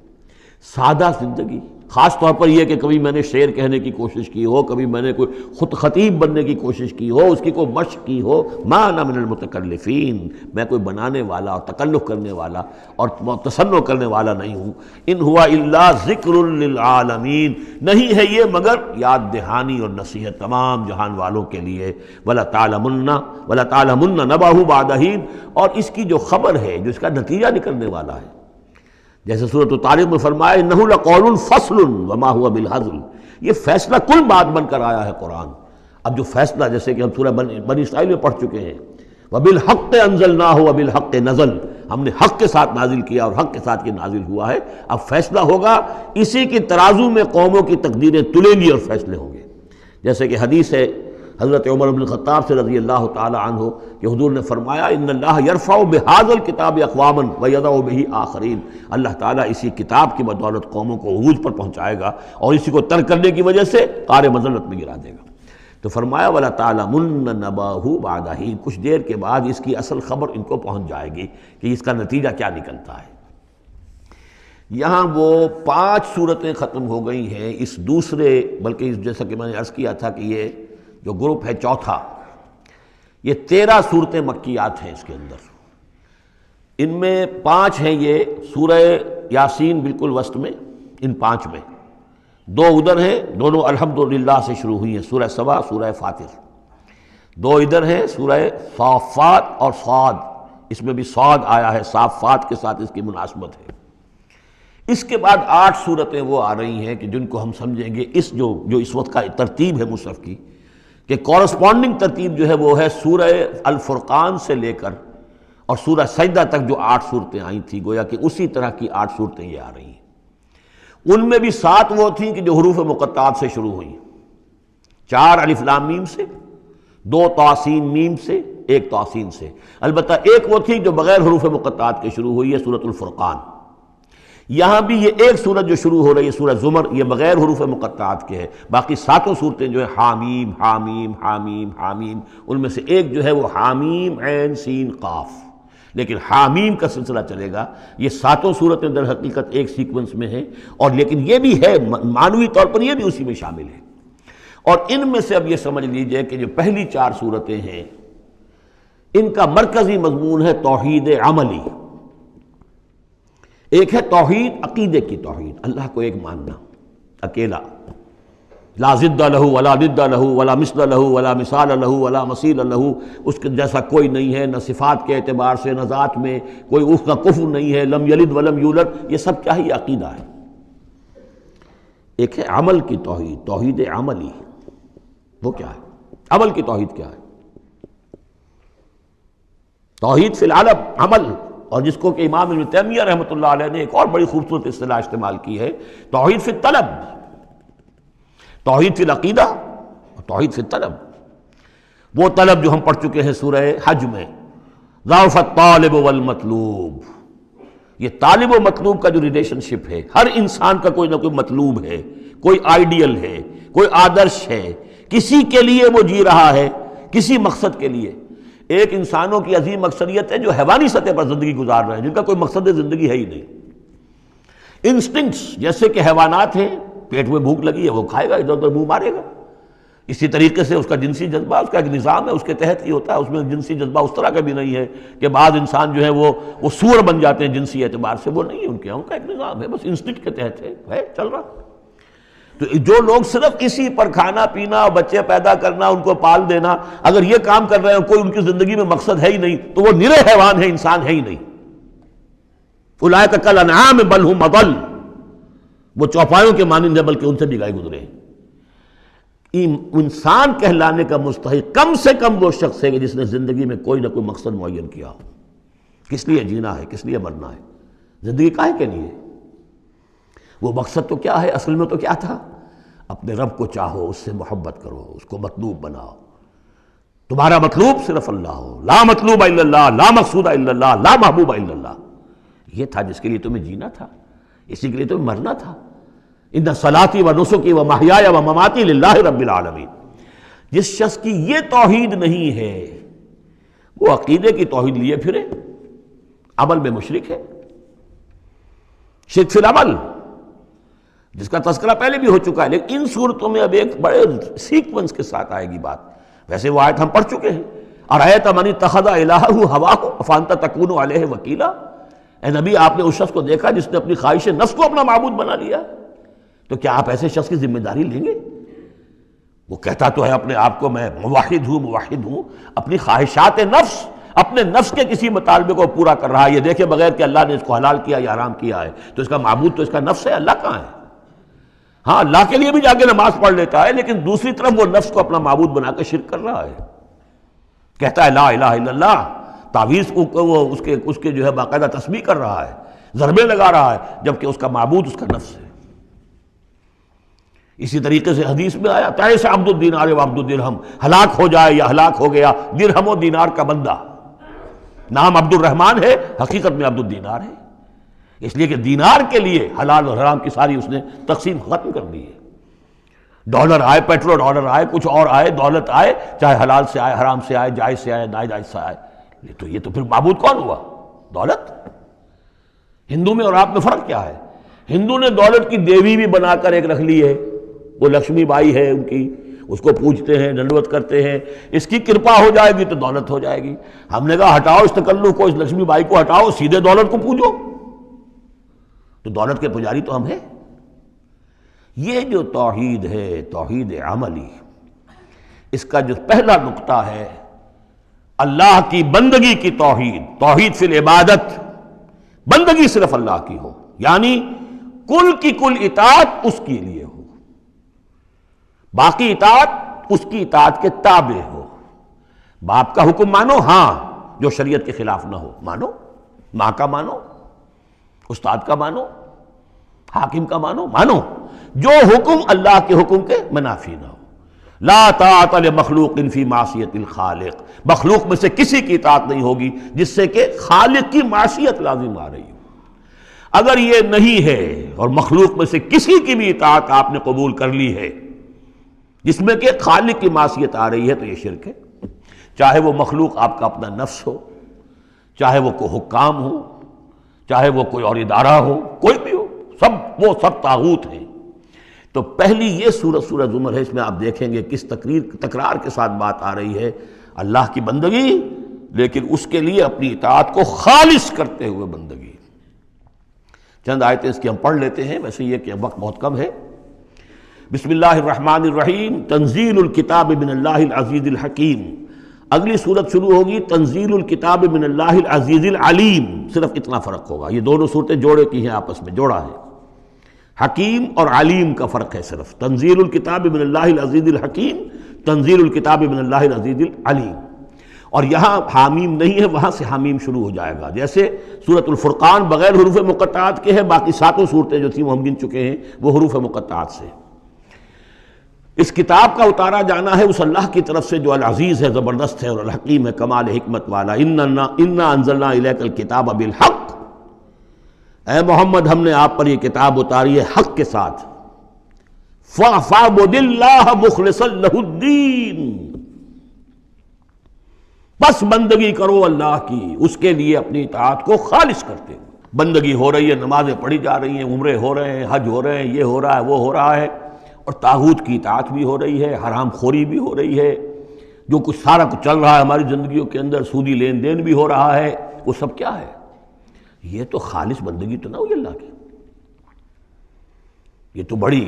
سادہ زندگی۔ خاص طور پر یہ کہ کبھی میں نے شعر کہنے کی کوشش کی ہو، کبھی میں نے کوئی خود خطیب بننے کی کوشش کی ہو، اس کی کوئی مشق کی ہو، ما انا من المتکلفین، میں کوئی بنانے والا اور تکلف کرنے والا اور تصنع کرنے والا نہیں ہوں۔ ان ہوا الا ذکر للعالمین، نہیں ہے یہ مگر یاد دہانی اور نصیحت تمام جہان والوں کے لیے۔ وَلَتَعْلَمُنَّ نَبَأَهُ بَعْدَ حِینٍ، اور اس کی جو خبر ہے، جو اس کا نتیجہ نکلنے والا ہے، جیسے سورۃ طارق میں فرمایا انہ لقول فصل وما هو بالهزل، یہ فیصلہ کن بات بن کر آیا ہے قرآن۔ اب جو فیصلہ، جیسے کہ ہم سورہ بنی اسرائیل میں پڑھ چکے ہیں، وبالحق انزلناہ وبالحق نزل، ہم نے حق کے ساتھ نازل کیا اور حق کے ساتھ یہ نازل ہوا ہے۔ اب فیصلہ ہوگا، اسی کی ترازو میں قوموں کی تقدیریں تلیں گی اور فیصلے ہوں گے۔ جیسے کہ حدیث ہے حضرت عمر بن الخطاب سے رضی اللہ تعالی عنہ کہ حضور نے فرمایا ان اللہ یرفع بہذا الکتاب اقواما ویضع بہ آخرین، اللہ تعالیٰ اسی کتاب کی بدولت قوموں کو عروج پر پہنچائے گا اور اسی کو ترک کرنے کی وجہ سے قعر مذلت میں گرا دے گا۔ تو فرمایا وَلَتَعْلَمُنَّ نَبَأَهُ بَعْدَ حِینٍ، کچھ دیر کے بعد اس کی اصل خبر ان کو پہنچ جائے گی کہ اس کا نتیجہ کیا نکلتا ہے۔ یہاں وہ 5 صورتیں ختم ہو گئی ہیں اس دوسرے، بلکہ جیسا کہ میں نے عرض کیا تھا کہ یہ جو گروپ ہے چوتھا، یہ 13 صورتیں مکیات ہیں اس کے اندر۔ ان میں 5 ہیں یہ سورہ یاسین بالکل وسط میں، ان 5 میں 2 ادھر ہیں، دونوں الحمدللہ سے شروع ہوئی ہیں، سورہ سبا، سورہ فاطر۔ 2 ادھر ہیں، سورہ صافات اور صاد، اس میں بھی صاد آیا ہے، صافات کے ساتھ اس کی مناسبت ہے۔ اس کے بعد 8 صورتیں وہ آ رہی ہیں کہ جن کو ہم سمجھیں گے جو اس وقت کا ترتیب ہے مصحف کی، کہ کورسپونڈنگ ترتیب جو ہے وہ ہے سورہ الفرقان سے لے کر اور سورہ سجدہ تک جو 8 صورتیں آئی تھیں، گویا کہ اسی طرح کی 8 صورتیں یہ آ رہی ہیں۔ ان میں بھی 7 وہ تھیں کہ جو حروف مقطعات سے شروع ہوئیں، 4 الف لام میم سے، 2 طاسین میم سے، 1 طاسین سے۔ البتہ ایک وہ تھی جو بغیر حروف مقطعات کے شروع ہوئی ہے، سورۃ الفرقان۔ یہاں بھی یہ ایک سورت جو شروع ہو رہی ہے سورہ زمر، یہ بغیر حروف مقطعات کے ہے۔ باقی 7 صورتیں جو ہے حامیم حامیم حامیم حامیم، ان میں سے ایک جو ہے وہ حامیم عین سین قاف، لیکن حامیم کا سلسلہ چلے گا۔ یہ 7 صورتیں در حقیقت ایک سیکوینس میں ہیں، اور لیکن یہ بھی ہے معنوی طور پر یہ بھی اسی میں شامل ہے۔ اور ان میں سے اب یہ سمجھ لیجئے کہ جو پہلی 4 صورتیں ہیں ان کا مرکزی مضمون ہے توحید عملی۔ ایک ہے توحید عقیدے کی توحید، اللہ کو ایک ماننا اکیلا، لا ضد لہ ولا ند لہ ولا مثل لہ ولا مثال لہ ولا مثیل لہ، اس کے جیسا کوئی نہیں ہے، نہ صفات کے اعتبار سے نہ ذات میں، کوئی اس کا کفر نہیں ہے، لم یلد ولم یولد، یہ سب کیا ہے؟ یہ عقیدہ ہے۔ ایک ہے عمل کی توحید، توحید عملی، وہ کیا ہے؟ عمل کی توحید کیا ہے؟ توحید فی العلم عمل، اور جس کو کہ امام ابن تیمیہ رحمۃ اللہ علیہ نے ایک اور بڑی خوبصورت اصطلاح استعمال کی ہے، توحید فی الطلب، توحید فی العقیدہ اور توحید فی الطلب۔ وہ طلب جو ہم پڑھ چکے ہیں سورہ حج میں، ضعف الطالب والمطلوب، یہ طالب و مطلوب کا جو ریلیشن شپ ہے، ہر انسان کا کوئی نہ کوئی مطلوب ہے، کوئی آئیڈیل ہے، کوئی آدرش ہے، کسی کے لیے وہ جی رہا ہے، کسی مقصد کے لیے۔ ایک انسانوں کی عظیم اکثریت ہے جو حیوانی سطح پر زندگی گزار رہے ہیں، جن کا کوئی مقصد زندگی ہے ہی نہیں۔ انسٹنکٹس جیسے کہ حیوانات ہیں، پیٹ میں بھوک لگی ہے وہ کھائے گا، ادھر ادھر منہ مارے گا۔ اسی طریقے سے اس کا جنسی جذبہ، اس کا ایک نظام ہے، اس کے تحت ہی ہوتا ہے۔ اس میں جنسی جذبہ اس طرح کا بھی نہیں ہے کہ بعض انسان جو ہے وہ سور بن جاتے ہیں جنسی اعتبار سے، وہ نہیں ہے ان کا ایک نظام ہے، بس انسٹنکٹ کے تحت ہے چل رہا۔ تو جو لوگ صرف اسی پر کھانا پینا، بچے پیدا کرنا، ان کو پال دینا، اگر یہ کام کر رہے ہیں، کوئی ان کی زندگی میں مقصد ہے ہی نہیں، تو وہ نرے حیوان ہے، انسان ہے ہی نہیں۔ اولئک کالانعام بل ھم اضل، وہ چوپایوں کے مانند ہیں بلکہ ان سے بھی گئے گزرے ہیں۔ انسان کہلانے کا مستحق کم سے کم وہ شخص ہے کہ جس نے زندگی میں کوئی نہ کوئی مقصد معین کیا ہو۔ کس لیے جینا ہے، کس لیے مرنا ہے، زندگی کاہے کے لیے؟ وہ مقصد تو کیا ہے؟ اصل میں تو کیا تھا؟ اپنے رب کو چاہو، اس سے محبت کرو، اس کو مطلوب بناؤ، تمہارا مطلوب صرف اللہ ہو، لا مطلوب الا اللہ، لا مقصود الا اللہ، لا محبوب الا اللہ۔ یہ تھا جس کے لیے تمہیں جینا تھا، اسی کے لیے تمہیں مرنا تھا۔ ان صلاتی و نسکی و محیای و مماتی للہ رب العالمین۔ جس شخص کی یہ توحید نہیں ہے وہ عقیدے کی توحید لیے پھرے، عمل میں مشرک ہے، شرک فی العمل، جس کا تذکرہ پہلے بھی ہو چکا ہے، لیکن ان صورتوں میں اب ایک بڑے سیکوینس کے ساتھ آئے گی بات۔ ویسے وہ آیت ہم پڑھ چکے ہیں، ارأیت من اتخذ الہہ ہواہ افانت تکون علیہ وکیلا۔ اے نبی، آپ نے اس شخص کو دیکھا جس نے اپنی خواہش نفس کو اپنا معبود بنا لیا، تو کیا آپ ایسے شخص کی ذمہ داری لیں گے؟ وہ کہتا تو ہے اپنے آپ کو میں موحد ہوں، اپنی خواہشات نفس، اپنے نفس کے کسی مطالبے کو پورا کر رہا ہے۔ یہ دیکھے بغیر کہ اللہ نے اس کو حلال کیا یا حرام کیا ہے، تو اس کا معبود تو اس کا نفس ہے، اللہ کہاں ہے؟ ہاں، اللہ کے لیے بھی جا کے نماز پڑھ لیتا ہے، لیکن دوسری طرف وہ نفس کو اپنا معبود بنا کے شرک کر رہا ہے۔ کہتا ہے لا الہ الا اللہ، تعویذ کو وہ اس کے جو ہے باقاعدہ تسبیح کر رہا ہے، ضربے لگا رہا ہے، جبکہ اس کا معبود اس کا نفس ہے۔ اسی طریقے سے حدیث میں آیا تعیس عبد الدینار و عبد الدرہم، ہلاک ہو جائے یا ہلاک ہو گیا درہم و دینار کا بندہ۔ نام عبد الرحمن ہے، حقیقت میں عبد الدینار ہے، اس لیے کہ دینار کے لیے حلال اور حرام کی ساری اس نے تقسیم ختم کر دی ہے۔ ڈالر آئے، پیٹرو ڈالر آئے، کچھ اور آئے، دولت آئے، چاہے حلال سے آئے، حرام سے آئے، جائز سے آئے، ناجائز سے آئے، یہ تو پھر معبود کون ہوا؟ دولت۔ ہندو میں اور آپ میں فرق کیا ہے؟ ہندو نے دولت کی دیوی بھی بنا کر ایک رکھ لی ہے، وہ لکشمی بائی ہے ان کی، اس کو پوجتے ہیں، ڈنڈوت کرتے ہیں، اس کی کرپا ہو جائے گی تو دولت ہو جائے گی۔ ہم نے کہا ہٹاؤ اس تکلف کو، اس لکشمی بائی کو ہٹاؤ، سیدھے دولت کو پوجو، تو دولت کے پجاری تو ہم ہیں۔ یہ جو توحید ہے، توحید عملی، اس کا جو پہلا نقطہ ہے اللہ کی بندگی کی توحید، توحید فی العبادت، بندگی صرف اللہ کی ہو، یعنی کل کی کل اطاعت اس کے لیے ہو، باقی اطاعت اس کی اطاعت کے تابع ہو۔ باپ کا حکم مانو، ہاں، جو شریعت کے خلاف نہ ہو مانو، ماں کا مانو، استاد کا مانو، حاکم کا مانو، جو حکم اللہ کے حکم کے منافی نہ ہو۔ لا طاعت لمخلوق فی معصیت الخالق، مخلوق میں سے کسی کی اطاعت نہیں ہوگی جس سے کہ خالق کی معصیت لازم آ رہی ہو۔ اگر یہ نہیں ہے اور مخلوق میں سے کسی کی بھی اطاعت آپ نے قبول کر لی ہے جس میں کہ خالق کی معصیت آ رہی ہے تو یہ شرک ہے، چاہے وہ مخلوق آپ کا اپنا نفس ہو، چاہے وہ کوئی حکام ہو، چاہے وہ کوئی اور ادارہ ہو، کوئی بھی ہو، وہ سب طاغوت ہیں۔ تو پہلی یہ سورہ زمر ہے، اس میں آپ دیکھیں گے کس تکرار کے ساتھ بات آ رہی ہے، اللہ کی بندگی، لیکن اس کے لیے اپنی اطاعت کو خالص کرتے ہوئے بندگی۔ چند آیتیں اس کی ہم پڑھ لیتے ہیں، ویسے یہ کہ وقت بہت کم ہے۔ بسم اللہ الرحمن الرحیم، تنزیل الکتاب من اللہ العزیز الحکیم۔ اگلی صورت شروع ہوگی تنزیل الکتاب من اللہ العزیز العلیم، صرف اتنا فرق ہوگا، یہ دونوں صورتیں جوڑے کی ہیں، آپس میں جوڑا ہے، حکیم اور علیم کا فرق ہے صرف۔ تنزیل الکتاب من اللہ العزیز الحکیم، تنزیل الکتاب من اللہ العزیز العلیم۔ اور یہاں حامیم نہیں ہے، وہاں سے حامیم شروع ہو جائے گا، جیسے سورۃ الفرقان بغیر حروف مقطعات کے ہے، باقی ساتوں صورتیں جو تھیں وہ ہم گن چکے ہیں وہ حروف مقطعات سے۔ اس کتاب کا اتارا جانا ہے اس اللہ کی طرف سے جو العزیز ہے، زبردست ہے، اور الحکیم ہے، کمال حکمت والا۔ انا انزلنا الیک الکتاب بالحق، اے محمد ہم نے آپ پر یہ کتاب اتاری ہے حق کے ساتھ۔ فاعبد اللہ مخلصا لہ الدین، بس بندگی کرو اللہ کی، اس کے لیے اپنی اطاعت کو خالص کرتے ہوئے۔ بندگی ہو رہی ہے، نمازیں پڑھی جا رہی ہیں، عمرے ہو رہے ہیں، حج ہو رہے ہیں، یہ ہو رہا ہے، وہ ہو رہا ہے، اور طاغوت کی اطاعت بھی ہو رہی ہے، حرام خوری بھی ہو رہی ہے، جو کچھ سارا کچھ چل رہا ہے ہماری زندگیوں کے اندر، سودی لین دین بھی ہو رہا ہے، وہ سب کیا ہے؟ یہ تو خالص بندگی تو نہ ہوئی اللہ کی، یہ تو بڑی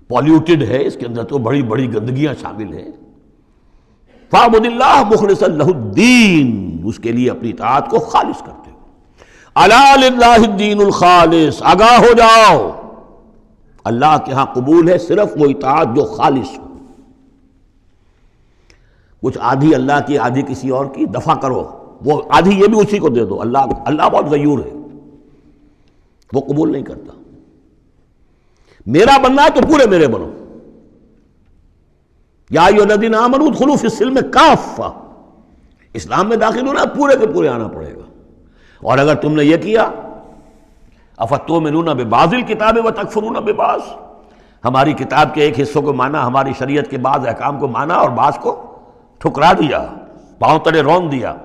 پالیوٹڈ ہے، اس کے اندر تو بڑی بڑی گندگیاں شامل ہیں۔ فاعبد اللہ مخلصا لہ الدین، اس کے لیے اپنی اطاعت کو خالص کرتے ہو۔ الا للہ الدین الخالص، آگاہ ہو جاؤ، اللہ کے ہاں قبول ہے صرف وہ اطاعت جو خالص ہو۔ کچھ آدھی اللہ کی آدھی کسی اور کی، دفع کرو، وہ آدھی یہ بھی اسی کو دے دو۔ اللہ بہت غیور ہے، وہ قبول نہیں کرتا۔ میرا بننا ہے تو پورے میرے بنو۔ یا ایھا الذین آمنوا ادخلوا فی السلم کافہ، اسلام میں داخل ہونا پورے کے پورے آنا پڑے گا۔ اور اگر تم نے یہ کیا، افتؤمنون ببعض الکتاب وتکفرون ببعض، ہماری کتاب کے ایک حصوں کو مانا، ہماری شریعت کے بعض احکام کو مانا اور بعض کو ٹھکرا دیا، پاؤں تلے رون دیا۔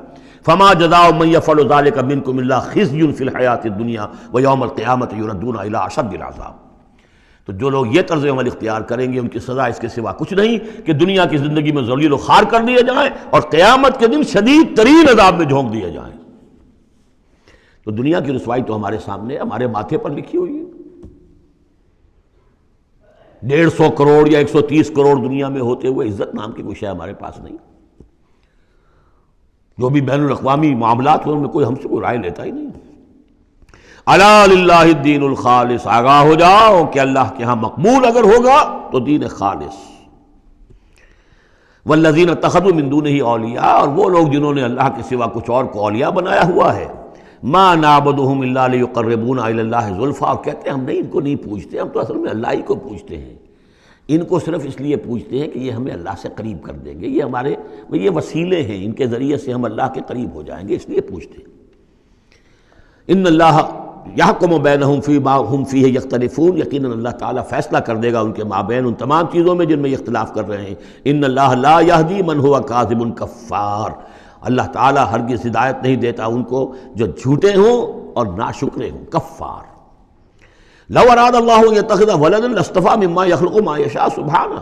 فما جزاء من يفعل ذلك منكم الا خزي في الحیاۃ الدنیا ویوم القیامۃ يردون الى اشد العذاب۔ تو جو لوگ یہ طرز عمل اختیار کریں گے ان کی سزا اس کے سوا کچھ نہیں کہ دنیا کی زندگی میں ذلیل و خوار کر دیے جائیں اور قیامت کے دن شدید ترین عذاب میں جھونک دیے جائیں۔ تو دنیا کی رسوائی تو ہمارے سامنے، ہمارے ماتھے پر لکھی ہوئی ہے۔ 150 کروڑ یا 130 کروڑ دنیا میں ہوتے ہوئے عزت نام کی کوئی شے ہمارے پاس نہیں۔ جو بھی بین الاقوامی معاملات ہیں ان میں کوئی ہم سے کوئی رائے لیتا ہی نہیں۔ الا للہ الدین الخالص، آگاہ ہو جاؤ کہ اللہ کے ہاں مقبول اگر ہوگا تو دین خالص۔ والذین اتخذوا من دونہ اولیاء، اور وہ لوگ جنہوں نے اللہ کے سوا کچھ اور کو اولیاء بنایا ہوا ہے، ما نعبدہم الا لیقربونا الی اللہ زلفیٰ، اور کہتے ہیں ہم ان کو نہیں پوجتے، ہم تو اصل میں اللہ ہی کو پوجتے ہیں، ان کو صرف اس لیے پوجتے ہیں کہ یہ ہمیں اللہ سے قریب کر دیں گے، یہ وسیلے ہیں، ان کے ذریعے سے ہم اللہ کے قریب ہو جائیں گے، اس لیے پوجتے ہیں۔ ان اللہ یحکم بینہم فیما ہم فیہ یختلفون، یقیناً اللہ تعالیٰ فیصلہ کر دے گا ان کے مابین ان تمام چیزوں میں جن میں یہ اختلاف کر رہے ہیں۔ ان اللہ لا یہدی من ہوا کاذب کفار، اللہ تعالیٰ ہرگز ہدایت نہیں دیتا ان کو جو جھوٹے ہوں اور ناشکرے ہوں، کفار۔ لو اراد اللہ ان یتخذ ولدا لاصطفیٰ مما یخلق ما یشاء سبحانہ،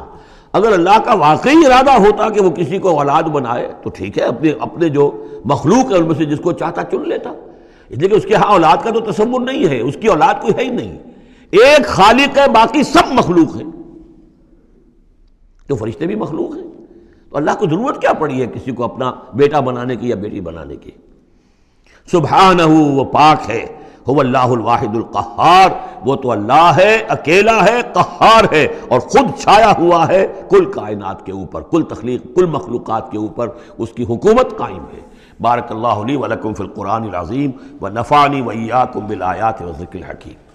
اگر اللہ کا واقعی ارادہ ہوتا کہ وہ کسی کو اولاد بنائے تو ٹھیک ہے، اپنے جو مخلوق ہے ان میں سے جس کو چاہتا چن لیتا، اس لیے کہ اس کے ہاں اولاد کا تو تصور نہیں ہے، اس کی اولاد کوئی ہے ہی نہیں، ایک خالق ہے، باقی سب مخلوق ہیں، تو فرشتے بھی مخلوق ہیں، تو اللہ کو ضرورت کیا پڑی ہے کسی کو اپنا بیٹا بنانے کی یا بیٹی بنانے کی؟ سبحانہ، وہ پاک ہے، هو اللہ الواحد القہار، وہ تو اللہ ہے، اکیلا ہے، قہار ہے، اور خود چھایا ہوا ہے کل کائنات کے اوپر، کل تخلیق، کل مخلوقات کے اوپر اس کی حکومت قائم ہے۔ بارک اللہ لی ولکم فی القرآن العظیم ونفعنی وإیاکم بالآیات والذکر الحکیم۔